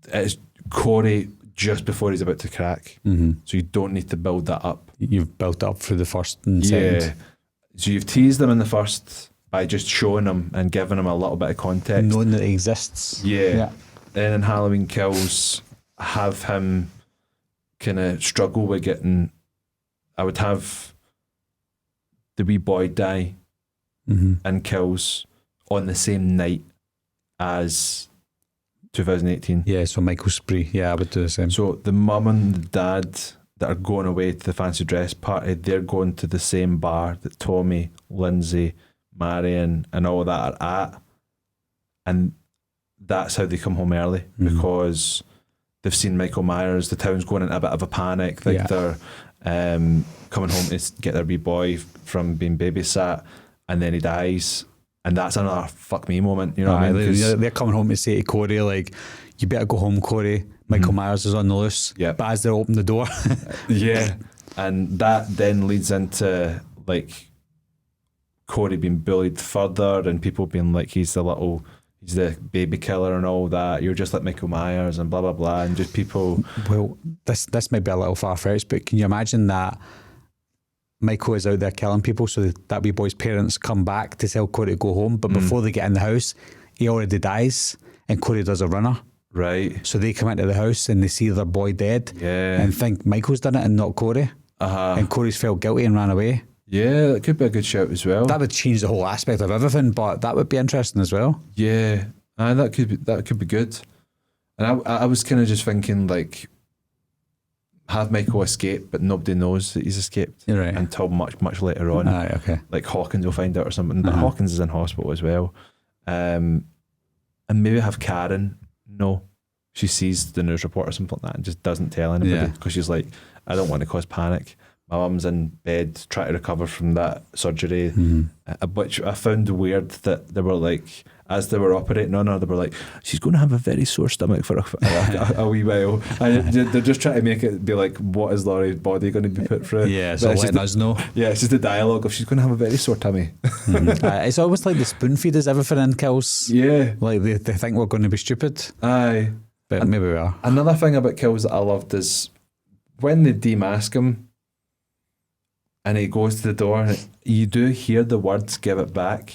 it's Corey just before he's about to crack. So you don't need to build that up. You've built up through the first and Yeah. second. So you've teased them in the first by just showing them and giving them a little bit of context. Knowing that it exists. Yeah. Then in Halloween Kills, have him kind of struggle with getting. I would have the wee boy die in Kills on the same night as 2018. Yeah, so Michael Spree. Yeah, I would do the same. So the mum and the dad that are going away to the fancy dress party, they're going to the same bar that Tommy, Lindsay, Marion, and all that are at. And that's how they come home early, because they've seen Michael Myers. The town's going into a bit of a panic. Like they're coming home to get their wee boy from being babysat, and then he dies. And that's another fuck me moment, you know what I mean? 'Cause- They're coming home to say to Corey, like, you better go home, Corey. Michael Myers is on the loose. Yeah. But as they open the door, yeah. And that then leads into like Corey being bullied further, and people being like, he's the baby killer and all that. You're just like Michael Myers and blah blah blah, and just people. well, this might be a little far-fetched, but can you imagine that Michael is out there killing people, so that wee boy's parents come back to tell Corey to go home, but before they get in the house, he already dies, and Corey does a runner. Right. So they come into the house and they see their boy dead, Yeah. and think Michael's done it and not Corey, and Corey's felt guilty and ran away. Yeah, that could be a good shout as well. That would change the whole aspect of everything, but that would be interesting as well. Yeah, that could be good. And I was kind of just thinking, like, have Michael escape, but nobody knows that he's escaped You're right. until much later on. Aye, okay. Like Hawkins will find out or something. But Hawkins is in hospital as well. And maybe have Karen know. She sees the news report or something like that and just doesn't tell anybody, Yeah. because she's like, I don't want to cause panic. My mum's in bed trying to recover from that surgery, which I found weird that they were like, as they were operating on her, they were like, she's going to have a very sore stomach for a wee while. And they're just trying to make it be like, what is Laurie's body going to be put through? Yeah, But so it's letting just us know. yeah, it's just the dialogue of she's going to have a very sore tummy. It's always like the spoon feed is everything in Kills. Yeah. Like they think we're going to be stupid, Aye. but maybe we are. Another thing about Kills that I loved is when they demask him and he goes to the door, you do hear the words "give it back"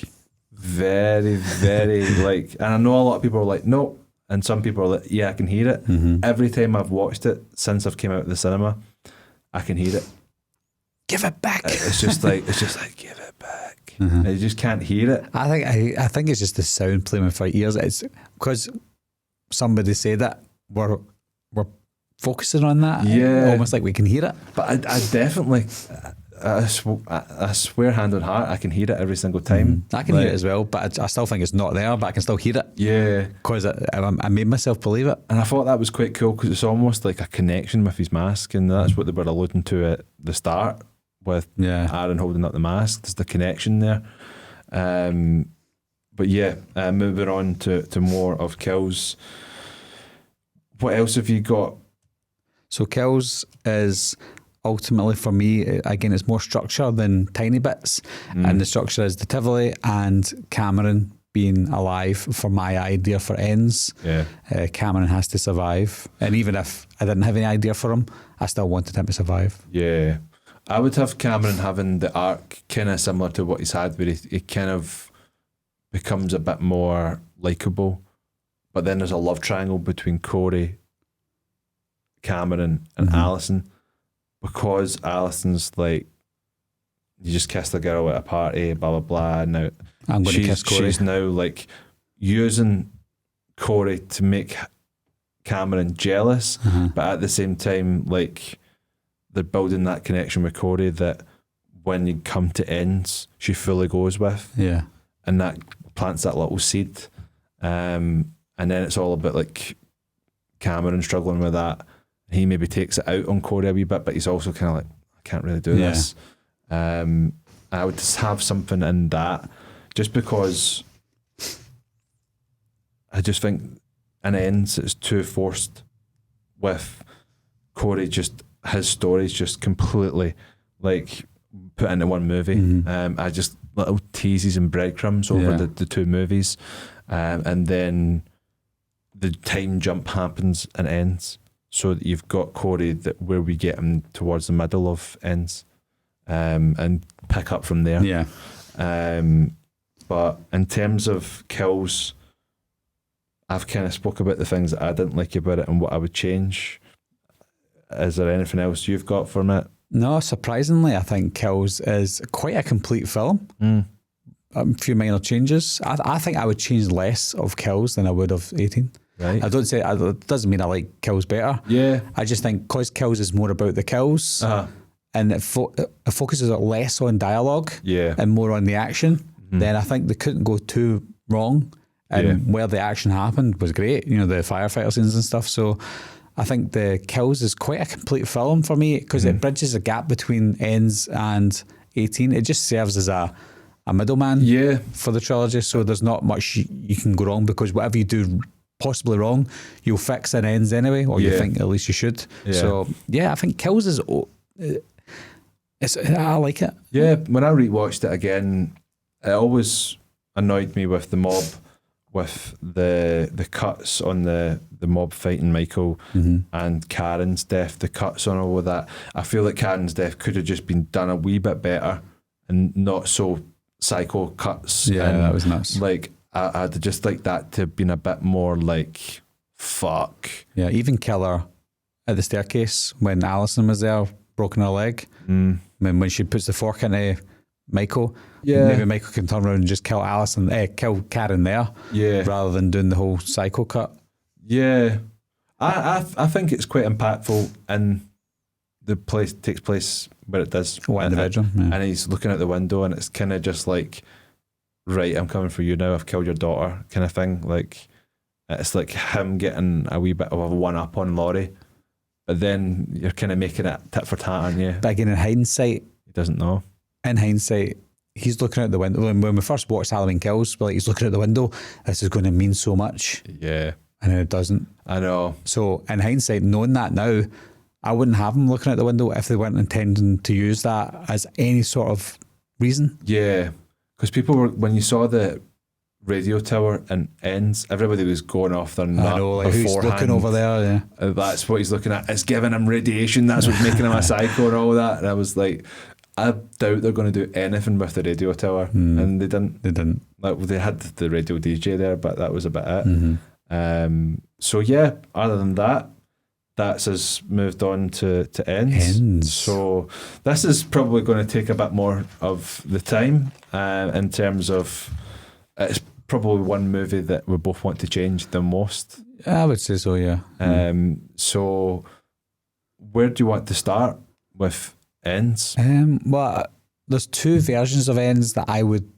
very, very like. And I know a lot of people are like, "No," and some people are like, "Yeah, I can hear it." Every time I've watched it since I've came out of the cinema, I can hear it. Give it back. It's just like give it back. You just can't hear it. I think it's just the sound playing with our ears. It's because somebody said that we're focusing on that. Yeah. Almost like we can hear it. But I definitely, I swear hand on heart, I can hear it every single time. I can hear it as well, but I still think it's not there, but I can still hear it. Yeah. Because I made myself believe it. And I thought that was quite cool because it's almost like a connection with his mask, and that's what they were alluding to at the start with Aaron holding up the mask. There's the connection there. But yeah, moving on to more of kills. What else have you got? So kills is ultimately for me, again, it's more structure than tiny bits. And the structure is the Tivoli and Cameron being alive for my idea for ends. Yeah. Cameron has to survive. And even if I didn't have any idea for him, I still wanted him to survive. Yeah. I would have Cameron having the arc kind of similar to what he's had, where he kind of becomes a bit more likeable. But then there's a love triangle between Corey, Cameron and Alison, because Alison's like, you just kissed a girl at a party, blah blah blah. And now I'm going to kiss Corey. She's now like using Corey to make Cameron jealous, but at the same time, like they're building that connection with Corey that when you come to ends, she fully goes with. Yeah, and that plants that little seed, and then it's all about like Cameron struggling with that. He maybe takes it out on Corey a wee bit, but he's also kind of like, I can't really do this. I would just have something in that, just because I just think in ends it's too forced with Corey. Just his story's just completely like put into one movie. I just little teases and breadcrumbs over the two movies, and then the time jump happens and ends. So that you've got Corey that where we get him towards the middle of ends, and pick up from there. Yeah. But in terms of kills, I've kind of spoke about the things that I didn't like about it and what I would change. Is there anything else you've got from it? No, surprisingly, I think Kills is quite a complete film. A few minor changes. I think I would change less of Kills than I would of 18. Right. I don't say it doesn't mean I like Kills better. Yeah. I just think because Kills is more about the kills, and it focuses less on dialogue, and more on the action. Then I think they couldn't go too wrong. And where the action happened was great. You know, the firefighter scenes and stuff. So I think the Kills is quite a complete film for me because it bridges a gap between ends and 18. It just serves as a middleman for the trilogy. So there's not much you can go wrong because whatever you do possibly wrong, you'll fix in ends anyway, or you think at least you should. So I think Kills is I like it. Yeah, when I rewatched it again, it always annoyed me with the mob, with the cuts on the mob fighting Michael and Karen's death, the cuts on all of that. I feel like Karen's death could have just been done a wee bit better and not so psycho cuts. Yeah, and that was nuts. Like I'd just like that to have been a bit more like fuck. Yeah, even Killer at the staircase when Alison was there, broken her leg. When she puts the fork into Michael, maybe Michael can turn around and just kill kill Karen there, rather than doing the whole psycho cut. Yeah, I think it's quite impactful, and the place takes place where it does. In the bedroom, and he's looking out the window, and it's kind of just like, right, I'm coming for you now. I've killed your daughter, kind of thing. Like it's like him getting a wee bit of a one up on Laurie, but then you're kind of making it tit for tat, aren't you? But again, in hindsight, he doesn't know. In hindsight, he's looking out the window. When we first watched Halloween Kills, like he's looking out the window. This is going to mean so much. Yeah, and it doesn't. I know. So in hindsight, knowing that now, I wouldn't have him looking out the window if they weren't intending to use that as any sort of reason. Yeah, because people were, when you saw the radio tower and ends, everybody was going off their nut. I know, like who's looking over there? Yeah, that's what he's looking at. It's giving him radiation. That's what's making him a psycho and all that. And I was like, I doubt they're going to do anything with the radio tower, and they didn't. They didn't. Like they had the radio DJ there, but that was about it. So yeah, other than that, that's us moved on to ends. So this is probably going to take a bit more of the time in terms of it's probably one movie that we both want to change the most. I would say so, yeah. So where do you want to start with ends? Well, there's two versions of ends that I wouldn't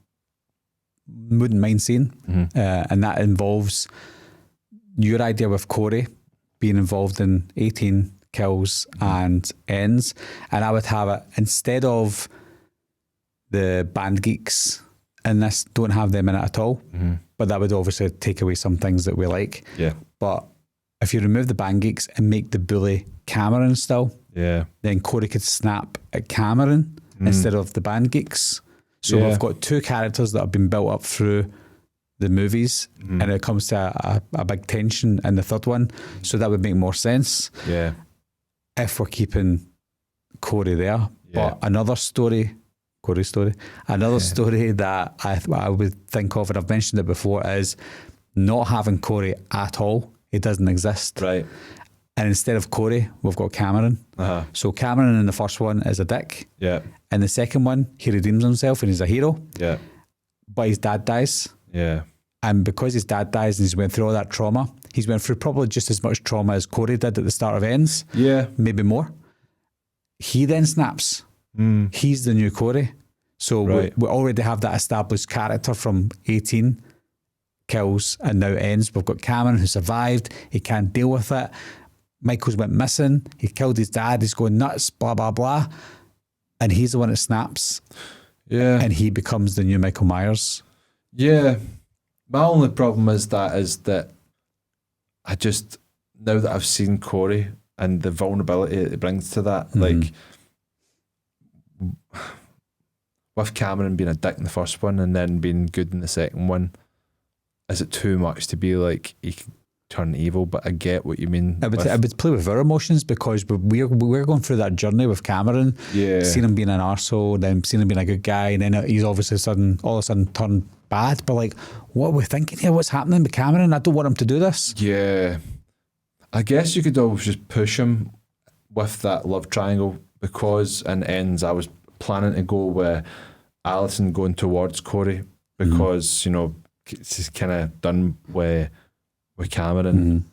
mind seeing, and that involves your idea with Corey being involved in 18 kills and ends, and I would have it instead of the band geeks in this, don't have them in it at all, but that would obviously take away some things that we like. Yeah. But if you remove the band geeks and make the bully Cameron still, then Corey could snap at Cameron instead of the band geeks. So we've got two characters that have been built up through the movies, and it comes to a big tension in the third one. So that would make more sense. Yeah. If we're keeping Corey there. But another story, Corey's story, another story that I would think of, and I've mentioned it before, is not having Corey at all. He doesn't exist. Right. And instead of Corey, we've got Cameron. So Cameron in the first one is a dick. Yeah. In the second one, he redeems himself and he's a hero. Yeah. But his dad dies. Yeah. And because his dad dies and he's went through all that trauma, he's went through probably just as much trauma as Corey did at the start of Ends. Yeah. Maybe more. He then snaps. He's the new Corey. So we already have that established character from 18 kills and now Ends. We've got Cameron who survived. He can't deal with it. Michael's went missing. He killed his dad. He's going nuts, blah, blah, blah. And he's the one that snaps. Yeah. And he becomes the new Michael Myers. Yeah. My only problem is that I just, now that I've seen Corey and the vulnerability it brings to that, like, with Cameron being a dick in the first one and then being good in the second one, is it too much to be like, he can turn evil? But I get what you mean. I would play with our emotions because we're going through that journey with Cameron. Yeah. Seeing him being an arsehole, then seeing him being a good guy, and then he's obviously all of a sudden turned bad. But like, what are we thinking here? What's happening with Cameron? I don't want him to do this. Yeah. I guess you could always just push him with that love triangle, because in Ends I was planning to go with Alison going towards Corey because, you know, she's kind of done with Cameron.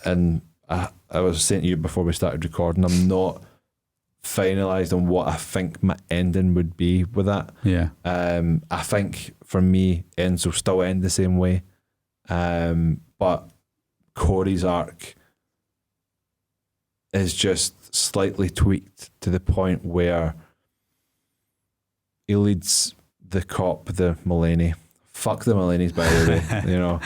And I was saying to you before we started recording, I'm not finalised on what I think my ending would be with that. Yeah. I think for me, Ends will still end the same way. But Corey's arc is just slightly tweaked to the point where he leads the cop, the Mulaney. Fuck the Mulaney's, by the way. You know,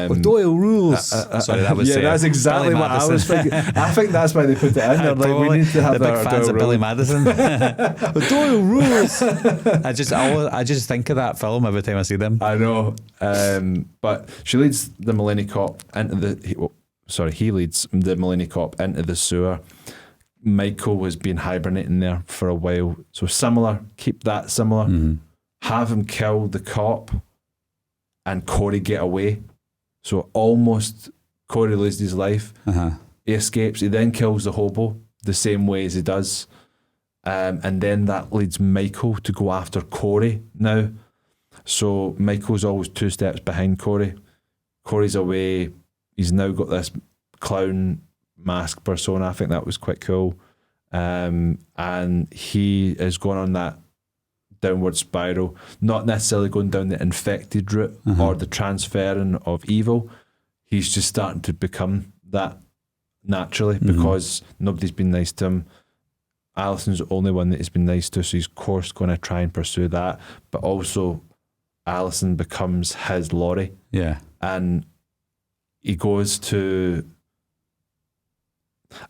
With Doyle rules. Sorry, that was that's exactly Billy what Madison. I was thinking. I think that's why they put it in there. Like, we need to have the big fans of Billy Madison. With Doyle rules. I just think of that film every time I see them. I know, but she leads the Mulaney cop into he leads the Mulaney cop into the sewer. Michael has been hibernating there for a while, so similar. Keep that similar. Have him kill the cop and Corey get away. So almost Corey loses his life. He escapes. He then kills the hobo the same way as he does. And then that leads Michael to go after Corey now. So Michael's always 2 steps behind Corey. Corey's away. He's now got this clown mask persona. I think that was quite cool. And he is going on that downward spiral, not necessarily going down the infected route or the transferring of evil. He's just starting to become that naturally because nobody's been nice to him. Alison's the only one that he's been nice to, so he's of course going to try and pursue that. But also Alison becomes his Laurie. Yeah. And he goes to,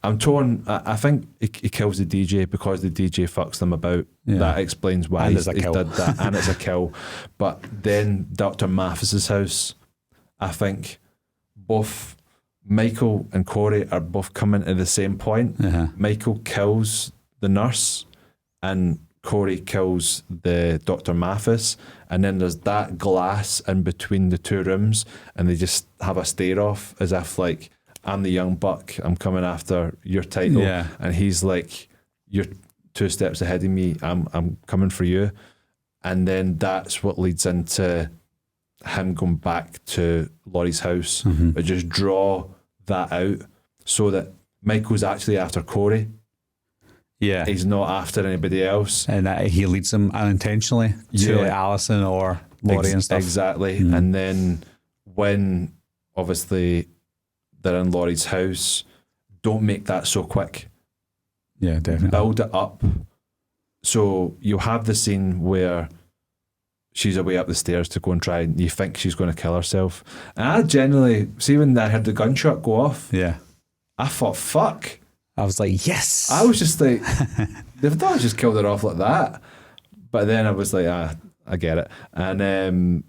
I'm torn. I think he kills the DJ because the DJ fucks them about. Yeah. That explains why he did that, and it's a kill. But then Dr. Mathis's house, I think both Michael and Corey are both coming to the same point. Michael kills the nurse and Corey kills the Dr. Mathis, and then there's that glass in between the two rooms, and they just have a stare off as if like, I'm the young buck, I'm coming after your title. Yeah. And he's like, you're 2 steps ahead of me, I'm coming for you. And then that's what leads into him going back to Laurie's house. But just draw that out so that Michael's actually after Corey. Yeah. He's not after anybody else. And that he leads them unintentionally to Yeah. Alison or Laurie and stuff. Exactly. And then when obviously they're in Laurie's house, don't make that so quick. Yeah, definitely. Build it up. So you'll have the scene where she's away up the stairs to go and try, and you think she's going to kill herself. And I generally, see when I heard the gunshot go off, Yeah. I thought, fuck. I was like, yes. I was just like, they've not just killed her off like that. But then I was like, I get it. And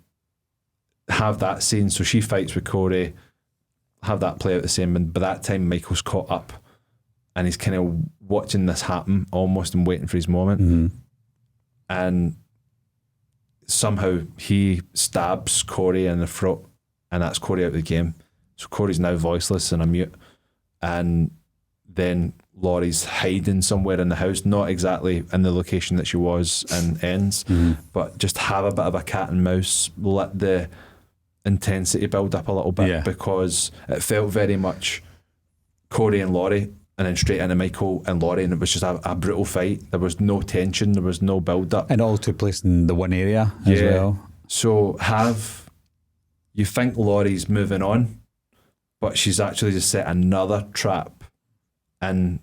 have that scene. So she fights with Corey, have that play out the same. And by that time, Michael's caught up and he's kind of watching this happen almost and waiting for his moment. Mm-hmm. And somehow he stabs Corey in the throat, and that's Corey out of the game. So Corey's now voiceless and a mute. And then Laurie's hiding somewhere in the house, not exactly in the location that she was in Ends, but just have a bit of a cat and mouse, let the intensity build up a little bit, because it felt very much Corey and Laurie, and then straight into Michael and Laurie, and it was just a brutal fight. There was no tension, there was no build up. And it all took place in the one area as well. So you think Laurie's moving on, but she's actually just set another trap in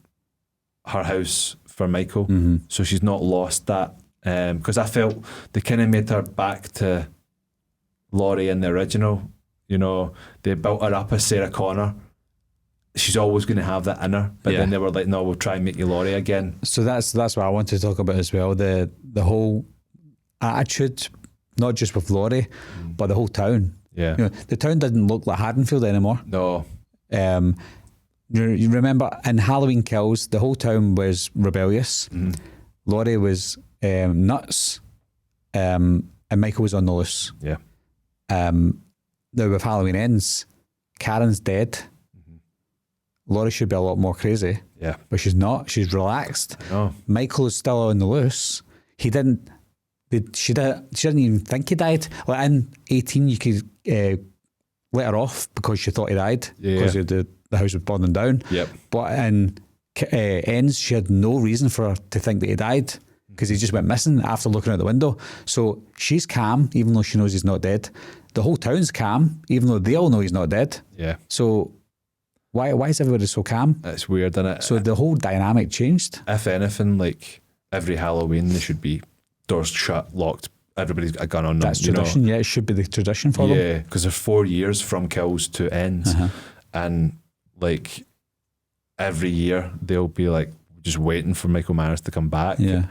her house for Michael. So she's not lost that. Because I felt they kind of made her back to Laurie in the original. You know, they built her up as Sarah Connor. She's always going to have that in her. But then they were like, no, we'll try and make you Laurie again. So that's what I want to talk about as well. The whole attitude, not just with Laurie, but the whole town. Yeah. You know, the town didn't look like Haddonfield anymore. No. You remember in Halloween Kills, the whole town was rebellious. Laurie was nuts, and Michael was on the loose. Yeah. Now with Halloween Ends, Karen's dead. Laurie should be a lot more crazy. Yeah. But she's not. She's relaxed. No. Michael is still on the loose. She didn't even think he died. Like in 18, you could let her off because she thought he died because the house was burning down. Yep. But in Ends, she had no reason for her to think that he died because he just went missing after looking out the window. So she's calm, even though she knows he's not dead. The whole town's calm, even though they all know he's not dead. Yeah. So why is everybody so calm? It's weird, isn't it? So the whole dynamic changed. If anything, like every Halloween, there should be doors shut, locked. Everybody's got a gun on them. That's tradition. Yeah, it should be the tradition for them. Yeah, because they're 4 years from Kills to Ends, and like every year they'll be like just waiting for Michael Myers to come back. Yeah,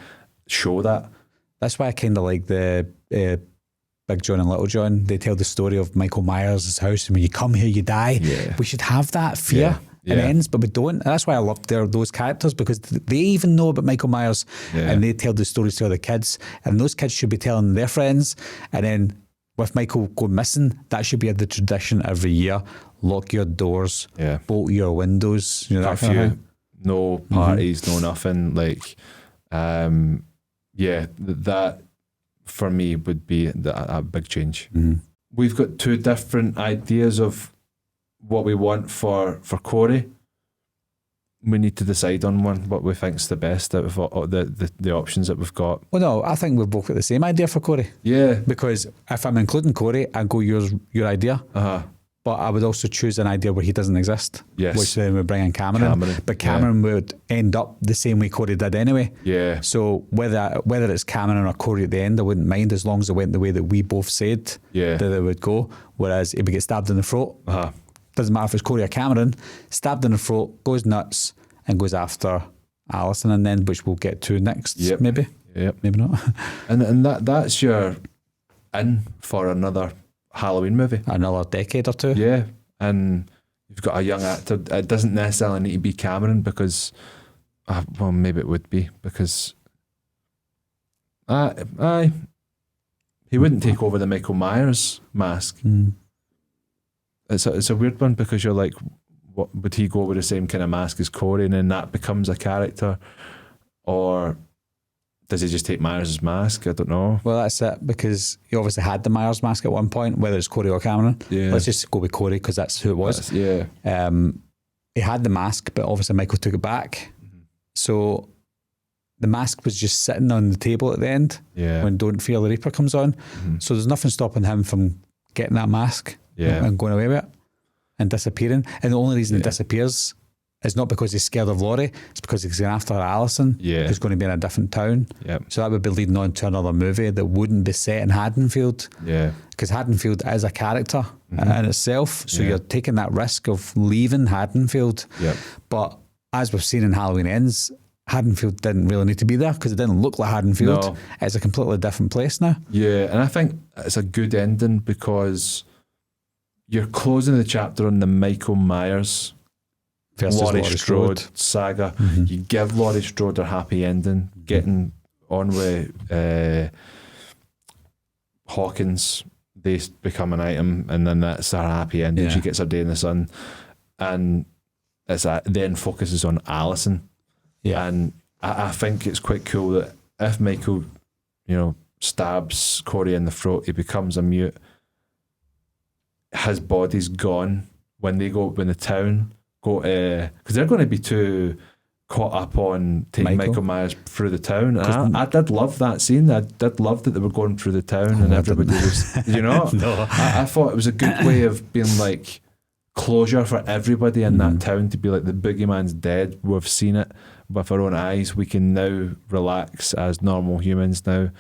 show that. That's why I kind of like the Big John and Little John. They tell the story of Michael Myers' house, and when you come here, you die. Yeah. We should have that fear in Ends, but we don't. And that's why I love those characters, because they even know about Michael Myers, and they tell the stories to other kids, and those kids should be telling their friends. And then with Michael going missing, that should be the tradition every year. Lock your doors, bolt your windows. You know, that kind of thing. No parties, no nothing. Like, that for me would be a big change. We've got two different ideas of what we want for Corey. We need to decide on one, what we think's the best out of all the options that we've got. Well, no, I think we've both got the same idea for Corey. Yeah. Because if I'm including Corey, I'd go your idea. But I would also choose an idea where he doesn't exist. Yes. Which then would bring in Cameron. But Cameron would end up the same way Corey did anyway. Yeah. So whether it's Cameron or Corey at the end, I wouldn't mind, as long as it went the way that we both said that it would go. Whereas if he gets stabbed in the throat, doesn't matter if it's Corey or Cameron, stabbed in the throat, goes nuts and goes after Alison, and then, which we'll get to next, maybe. Yep. Maybe not. and that's your in for another Halloween movie. Another decade or two. Yeah. And you've got a young actor. It doesn't necessarily need to be Cameron, because well, maybe it would be, because he wouldn't take over the Michael Myers mask. It's a weird one, because you're like, what would he go with the same kind of mask as Corey, and then that becomes a character, or does he just take Myers' mask? I don't know. Well, that's it, because he obviously had the Myers mask at one point, whether it's Corey or Cameron. Yeah. Let's just go with Corey, because that's who it was. He had the mask, but obviously Michael took it back. So the mask was just sitting on the table at the end when Don't Fear the Reaper comes on. So there's nothing stopping him from getting that mask and going away with it and disappearing. And the only reason he disappears is not because he's scared of Laurie, it's because he's going after Alison, who's going to be in a different town. So that would be leading on to another movie that wouldn't be set in Haddonfield. Because Haddonfield is a character in itself. So you're taking that risk of leaving Haddonfield. But as we've seen in Halloween Ends, Haddonfield didn't really need to be there because it didn't look like Haddonfield. No. It's a completely different place now. Yeah, and I think it's a good ending because you're closing the chapter on the Michael Myers Versus Laurie Laurie Strode Strode. saga. You give Laurie Strode her happy ending, getting on with Hawkins. They become an item, and then that's her happy ending. She gets her day in the sun, and then focuses on Alison. And I think it's quite cool that if Michael, stabs Corey in the throat, he becomes a mute. His body's gone when they go up in the town. Because they're going to be too caught up on taking Michael Myers through the town. And I did love that scene. I did love that they were going through the town and everybody was, No. I thought it was a good way of being like closure for everybody in that town to be like, the boogeyman's dead. We've seen it with our own eyes. We can now relax as normal humans now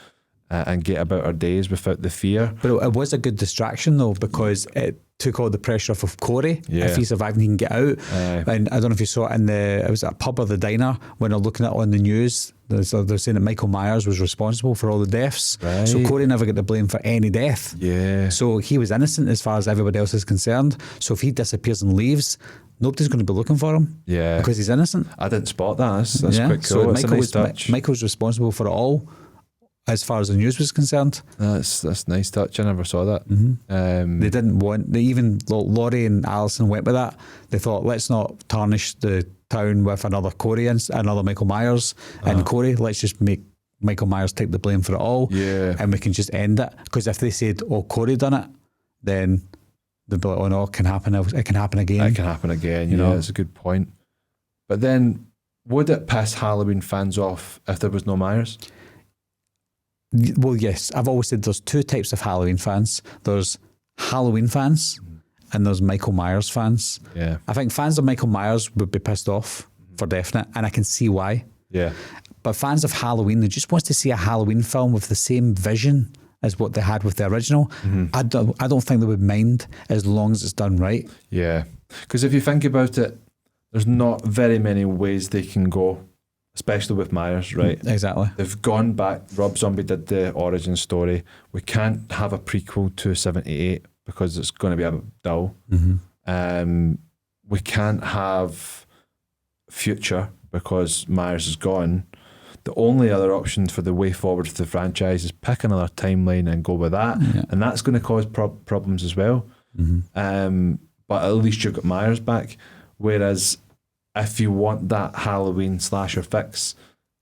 and get about our days without the fear. But it was a good distraction though, because it took all the pressure off of Corey. If he survived and he can get out. And I don't know if you saw it it was at a pub or the diner when they're looking at it on the news. They're saying that Michael Myers was responsible for all the deaths. So Corey never got the blame for any death. So he was innocent as far as everybody else is concerned. So if he disappears and leaves, nobody's going to be looking for him. Because he's innocent. I didn't spot that. That's quite cool. So it's a nice touch. Michael's responsible for it all, as far as the news was concerned. That's a nice touch. I never saw that. They didn't want, even Laurie and Alison went with that. They thought, let's not tarnish the town with another Corey and another Michael Myers and Corey. Let's just make Michael Myers take the blame for it all. And we can just end it. Because if they said, oh, Corey done it, then they'd be like, oh no, it can happen again. It can happen again, you know, that's a good point. But then, would it piss Halloween fans off if there was no Myers? Well, yes. I've always said there's two types of Halloween fans. There's Halloween fans and there's Michael Myers fans. I think fans of Michael Myers would be pissed off for definite, and I can see why. But fans of Halloween, they just want to see a Halloween film with the same vision as what they had with the original. I don't think they would mind as long as it's done right. Because if you think about it, there's not very many ways they can go, especially with Myers, right? Exactly. They've gone back. Rob Zombie did the origin story. We can't have a prequel to 78 because it's going to be a bit dull. We can't have future because Myers is gone. The only other option for the way forward for the franchise is pick another timeline and go with that. And that's going to cause problems as well. But at least you've got Myers back. Whereas if you want that Halloween slasher fix,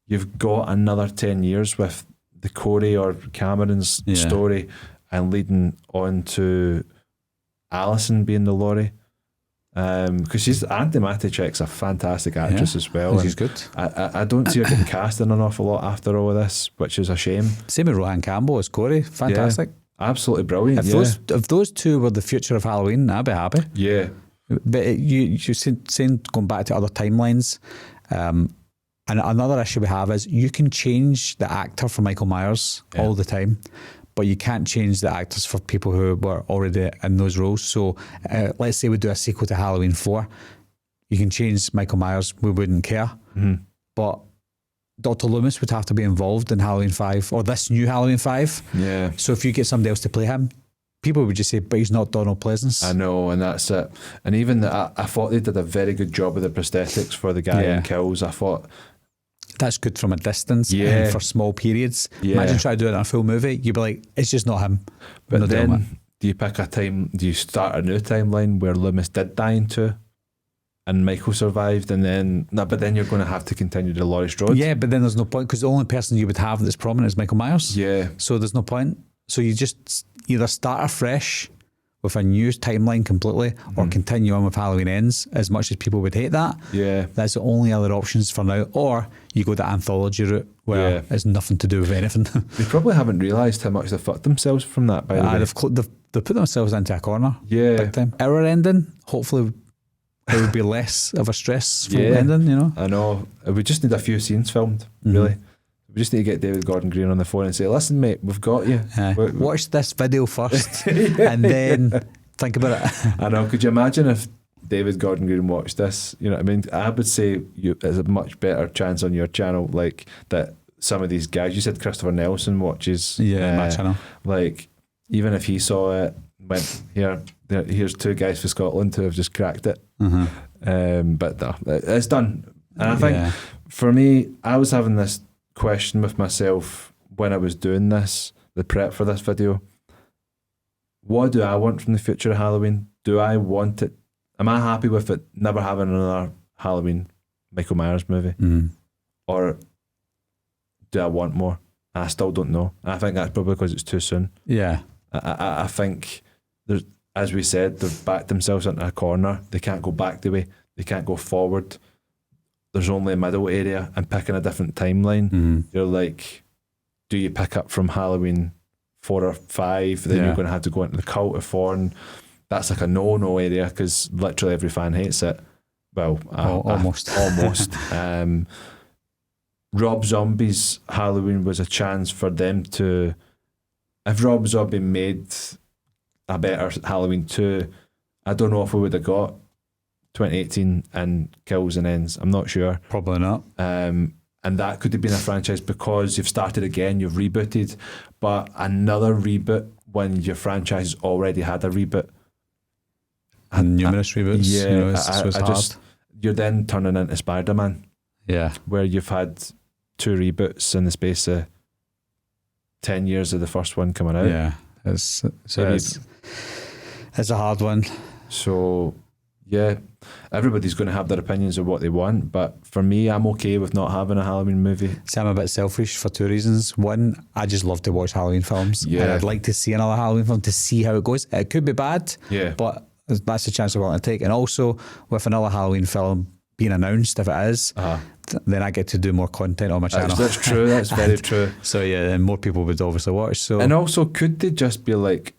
you've got another 10 years with the Corey or Cameron's story and leading on to Alison being the Laurie. Because Andy Matichek's a fantastic actress as well. She's good. I don't see her getting cast in an awful lot after all of this, which is a shame. Same with Rohan Campbell as Corey. Fantastic. Absolutely brilliant. If those two were the future of Halloween, I'd be happy. But you're saying going back to other timelines, and another issue we have is you can change the actor for Michael Myers all the time, but you can't change the actors for people who were already in those roles. So let's say we do a sequel to Halloween 4. You can change Michael Myers, we wouldn't care. But Dr. Loomis would have to be involved in Halloween 5 or this new Halloween 5. So if you get somebody else to play him, people would just say, but he's not Donald Pleasance. I know, and that's it. And even I thought they did a very good job with the prosthetics for the guy in Kills. I thought that's good from a distance and for small periods. Imagine trying to do it in a full movie. You'd be like, it's just not him. But then, do you start a new timeline where Loomis did die in 2 and Michael survived, and then but then you're going to have to continue to Laurie Strode. But then there's no point because the only person you would have that's prominent is Michael Myers. So there's no point. So you just either start afresh with a new timeline completely, or continue on with Halloween Ends, as much as people would hate that. Yeah. That's the only other options for now. Or you go the anthology route, where it's nothing to do with anything. They probably haven't realised how much they fucked themselves from that, by the way. They've put themselves into a corner. Yeah. Big time. Our ending, hopefully, it would be less of a stressful ending, you know? I know. We just need a few scenes filmed, really. We just need to get David Gordon Green on the phone and say, listen, mate, we've got you. Watch this video first and then think about it. I know. Could you imagine if David Gordon Green watched this? You know what I mean? I would say there's a much better chance on your channel, like, that some of these guys, you said Christopher Nelson watches my channel. Like, even if he saw it, went, here's two guys for Scotland who have just cracked it. But no, it's done. And I think for me, I was having this question with myself when I was doing this, the prep for this video. What do I want from the future of Halloween? Do I want it? Am I happy with it never having another Halloween Michael Myers movie? Or do I want more? I still don't know. I think that's probably because it's too soon. Yeah. I think there's, as we said, they've backed themselves into a corner. They can't go back the way. They can't go forward. There's only a middle area, and picking a different timeline. You're like, do you pick up from Halloween 4 or 5? Then you're going to have to go into the Cult of Thorn. That's like a no area because literally every fan hates it. Well, almost. Almost. Rob Zombie's Halloween was a chance for them to. If Rob Zombie made a better Halloween 2, I don't know if we would have got 2018 and Kills and Ends. I'm not sure. Probably not. And that could have been a franchise because you've started again, you've rebooted, but another reboot when your franchise already had a reboot. And numerous reboots. Yeah, you know, it's hard. You're then turning into Spider-Man. Yeah. Where you've had 2 reboots in the space of 10 years of the first one coming out. Yeah. It's a hard one. So, yeah, everybody's going to have their opinions of what they want, but for me, I'm okay with not having a Halloween movie. See, I'm a bit selfish for 2 reasons. One, I just love to watch Halloween films. Yeah. And I'd like to see another Halloween film to see how it goes. It could be bad, but that's the chance I'm willing to take. And also, with another Halloween film being announced, if it is, then I get to do more content on my channel. That's true. That's very true. So yeah, and more people would obviously watch. So, and also, could they just be like,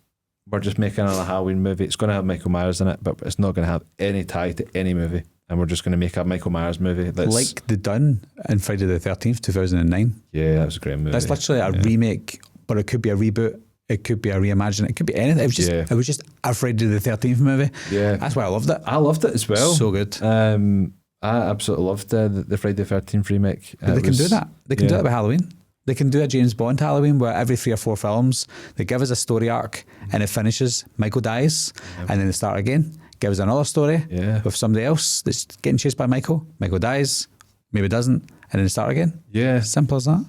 we're just making another Halloween movie. It's going to have Michael Myers in it, but it's not going to have any tie to any movie. And we're just going to make a Michael Myers movie. Like they done in Friday the 13th, 2009. Yeah, that was a great movie. That's literally a remake, but it could be a reboot. It could be a reimagining. It could be anything. It was just a Friday the 13th movie. Yeah. That's why I loved it. I loved it as well. So good. I absolutely loved the Friday the 13th remake. But they can do that. They can do that with Halloween. They can do a James Bond Halloween where every 3 or 4 films, they give us a story arc and it finishes, Michael dies, and then they start again, give us another story with somebody else that's getting chased by Michael dies, maybe doesn't, and then they start again. Yeah. Simple as that.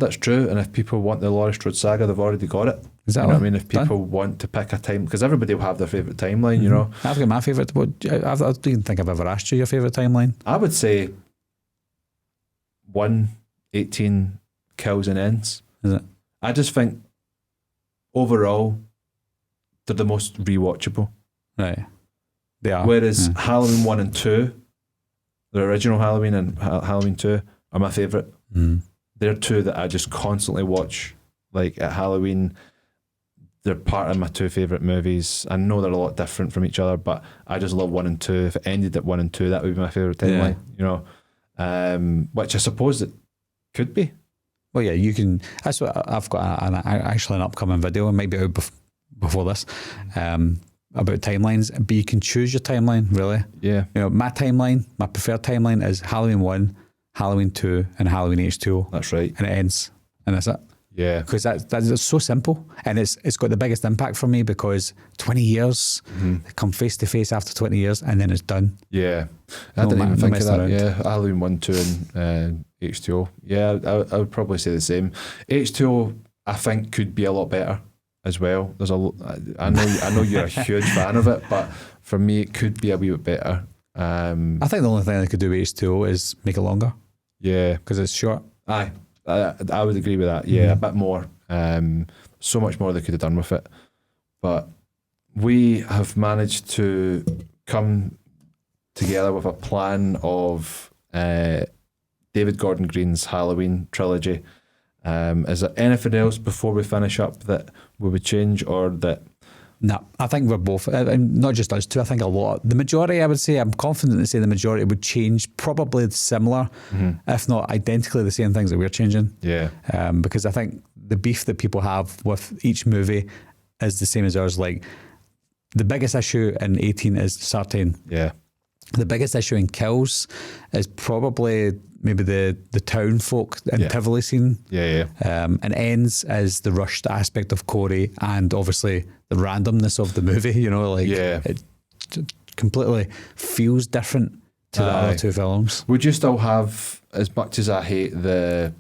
That's true. And if people want the Laurie Strode saga, they've already got it. Exactly. You know what I mean? If people want to pick a time, because everybody will have their favourite timeline, you know. I've got my favourite. I don't even think I've ever asked you your favourite timeline. I would say 1:18 Kills and Ends. Is it? I just think overall they're the most rewatchable. Right. They are. Whereas Halloween 1 and 2, the original Halloween and Halloween 2 are my favourite. They're 2 that I just constantly watch. Like at Halloween, they're part of my 2 favourite movies. I know they're a lot different from each other, but I just love 1 and 2. If it ended at 1 and 2, that would be my favourite timeline, you know. Which I suppose it could be. Well, yeah, you can. That's what I've got actually an upcoming video, and maybe out before this, about timelines. But you can choose your timeline, really. Yeah. You know, my timeline, my preferred timeline is Halloween 1, Halloween 2, and Halloween H2O. That's right. And it ends, and that's it. Yeah. Because that's so simple, and it's got the biggest impact for me because 20 years, they come face to face after 20 years, and then it's done. Yeah. I didn't even think of that. Yeah. Halloween 1, 2, and H2O. Yeah, I would probably say the same. H2O, I think, could be a lot better as well. I know you're a huge fan of it, but for me, it could be a wee bit better. I think the only thing they could do with H2O is make it longer. Yeah. Because it's short. Aye. I would agree with that. Yeah, a bit more. So much more they could have done with it. But we have managed to come together with a plan of David Gordon Green's Halloween trilogy. Is there anything else before we finish up that we would change, or that? No, I think we're both, and not just us two, I think a lot. The majority, I would say, I'm confident to say the majority would change probably similar, if not identically the same things that we're changing. Yeah. Because I think the beef that people have with each movie is the same as ours. Like, the biggest issue in 18 is Sartain. Yeah. The biggest issue in Kills is probably maybe the town folk and Tivoli scene. Yeah. And Ends is the rushed aspect of Corey, and obviously the randomness of the movie, you know, like it completely feels different to the other two films. Would you still have, as much as I hate the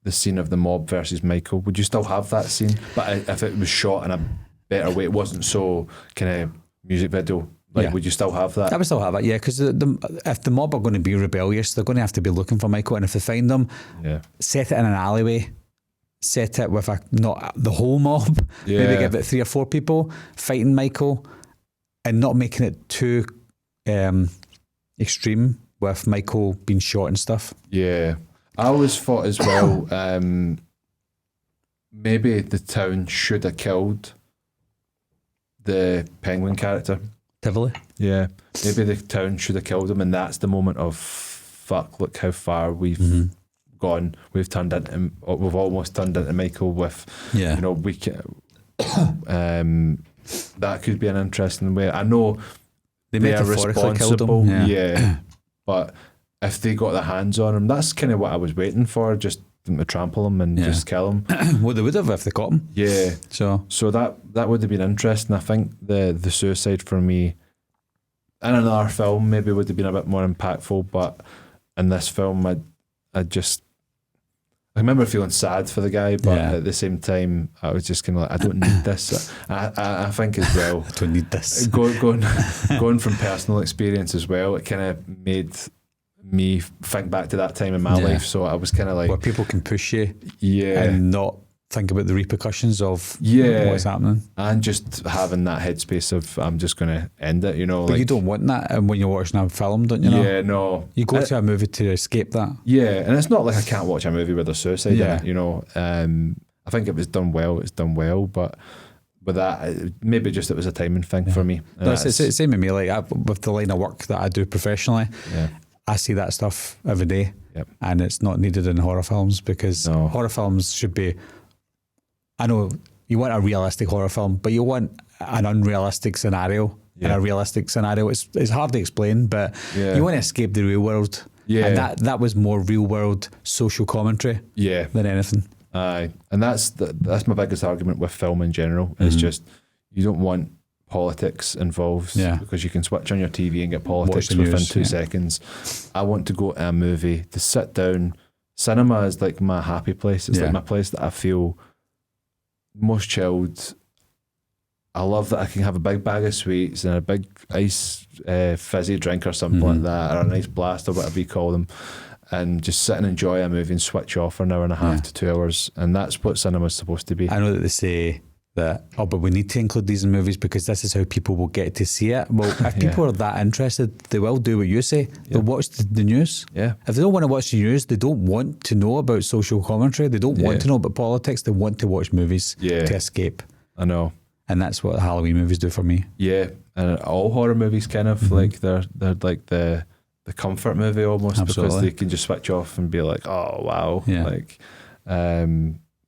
scene of the mob versus Michael, would you still have that scene? But if it was shot in a better way, it wasn't so kind of music video, like, would you still have that? I would still have it, yeah, because if the mob are going to be rebellious, they're going to have to be looking for Michael, and if they find them, set it in an alleyway, set it with not the whole mob, maybe give it 3 or 4 people fighting Michael, and not making it too extreme with Michael being shot and stuff. Yeah. I always thought as well, maybe the town should have killed the Penguin character. Tivoli? Yeah. Maybe the town should have killed him, and that's the moment of, fuck, look how far we've gone. We've almost turned into Michael with, you know, we can, that could be an interesting way. I know they are responsible, but if they got their hands on him, that's kind of what I was waiting for, just them to trample him and just kill him. Well, they would have if they caught him. Yeah. So that would have been interesting. I think the suicide for me in another film maybe would have been a bit more impactful, but in this film I remember feeling sad for the guy, but at the same time I was just kind of like, I don't need this. I think as well, I don't need this. Going from personal experience as well, it kind of made me think back to that time in my life. So I was kind of like, where people can push you and not think about the repercussions of what's happening, and just having that headspace of, I'm just going to end it, you know. But like, you don't want that when you're watching a film, don't you know? Yeah, no. You go to a movie to escape that. Yeah, and it's not like I can't watch a movie where there's suicide in it, you know. I think if it's done well, it's done well, but with that, maybe just it was a timing thing for me. It's the same with me, like with the line of work that I do professionally, I see that stuff every day, and it's not needed in horror films, because horror films should be, I know you want a realistic horror film, but you want an unrealistic scenario. And a realistic scenario, it's hard to explain, but you want to escape the real world. And that was more real world social commentary than anything. Aye, and that's my biggest argument with film in general. It's just, you don't want politics involved, because you can switch on your TV and get politics within 2 seconds. I want to go to a movie to sit down. Cinema is like my happy place. It's like my place that I feel most chilled. I love that I can have a big bag of sweets and a big ice fizzy drink or something like that, or a nice blast or whatever you call them, and just sit and enjoy a movie and switch off for an hour and a half to 2 hours. And that's what cinema's supposed to be. I know that they say that, but we need to include these in movies because this is how people will get to see it. Well, if people are that interested, they will do what you say. They'll watch the news. If they don't want to watch the news, they don't want to know about social commentary, they don't want to know about politics, they want to watch movies to escape. I know. And that's what Halloween movies do for me. Yeah, and all horror movies kind of like they're like the comfort movie almost. Absolutely. Because they can just switch off and be like, oh wow, like.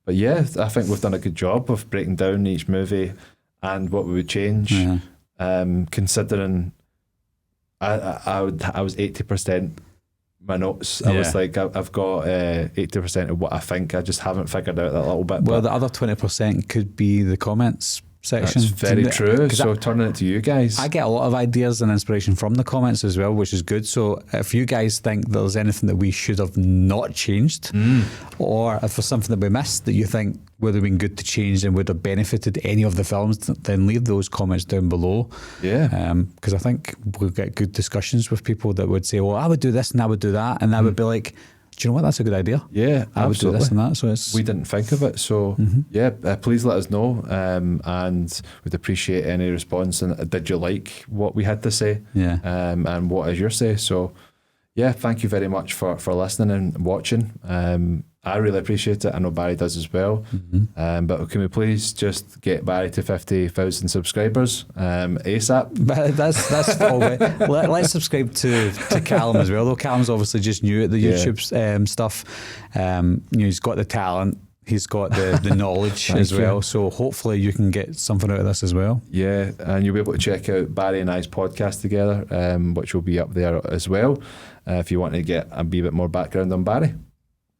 But yeah, I think we've done a good job of breaking down each movie and what we would change. Considering I was 80% my notes. I was like, I've got 80% of what I think. I just haven't figured out that little bit. Well, the other 20% could be the comments section. That's very true. So turning it to you guys. I get a lot of ideas and inspiration from the comments as well, which is good. So if you guys think there's anything that we should have not changed, or if there's something that we missed that you think would have been good to change and would have benefited any of the films, then leave those comments down below. Because I think we'll get good discussions with people that would say, well, I would do this and I would do that. And I would be like, do you know what? That's a good idea. Yeah, I would do absolutely. this and that. So it's We didn't think of it. So, please let us know. And we'd appreciate any response. And did you like what we had to say? Yeah. And what is your say? So, yeah, thank you very much for listening and watching. I really appreciate it. I know Barry does as well. But can we please just get Barry to 50,000 subscribers ASAP? But that's all right. Let's subscribe to Callum as well. Though Callum's obviously just new at the YouTube stuff. He's got the talent. He's got the knowledge as well. You. So hopefully you can get something out of this as well. Yeah, and you'll be able to check out Barry and I's podcast together, which will be up there as well, if you want to get a wee bit more background on Barry.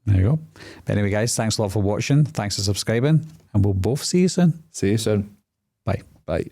There you go. But anyway, guys, thanks a lot for watching. Thanks for subscribing. And we'll both see you soon. See you soon. Bye. Bye.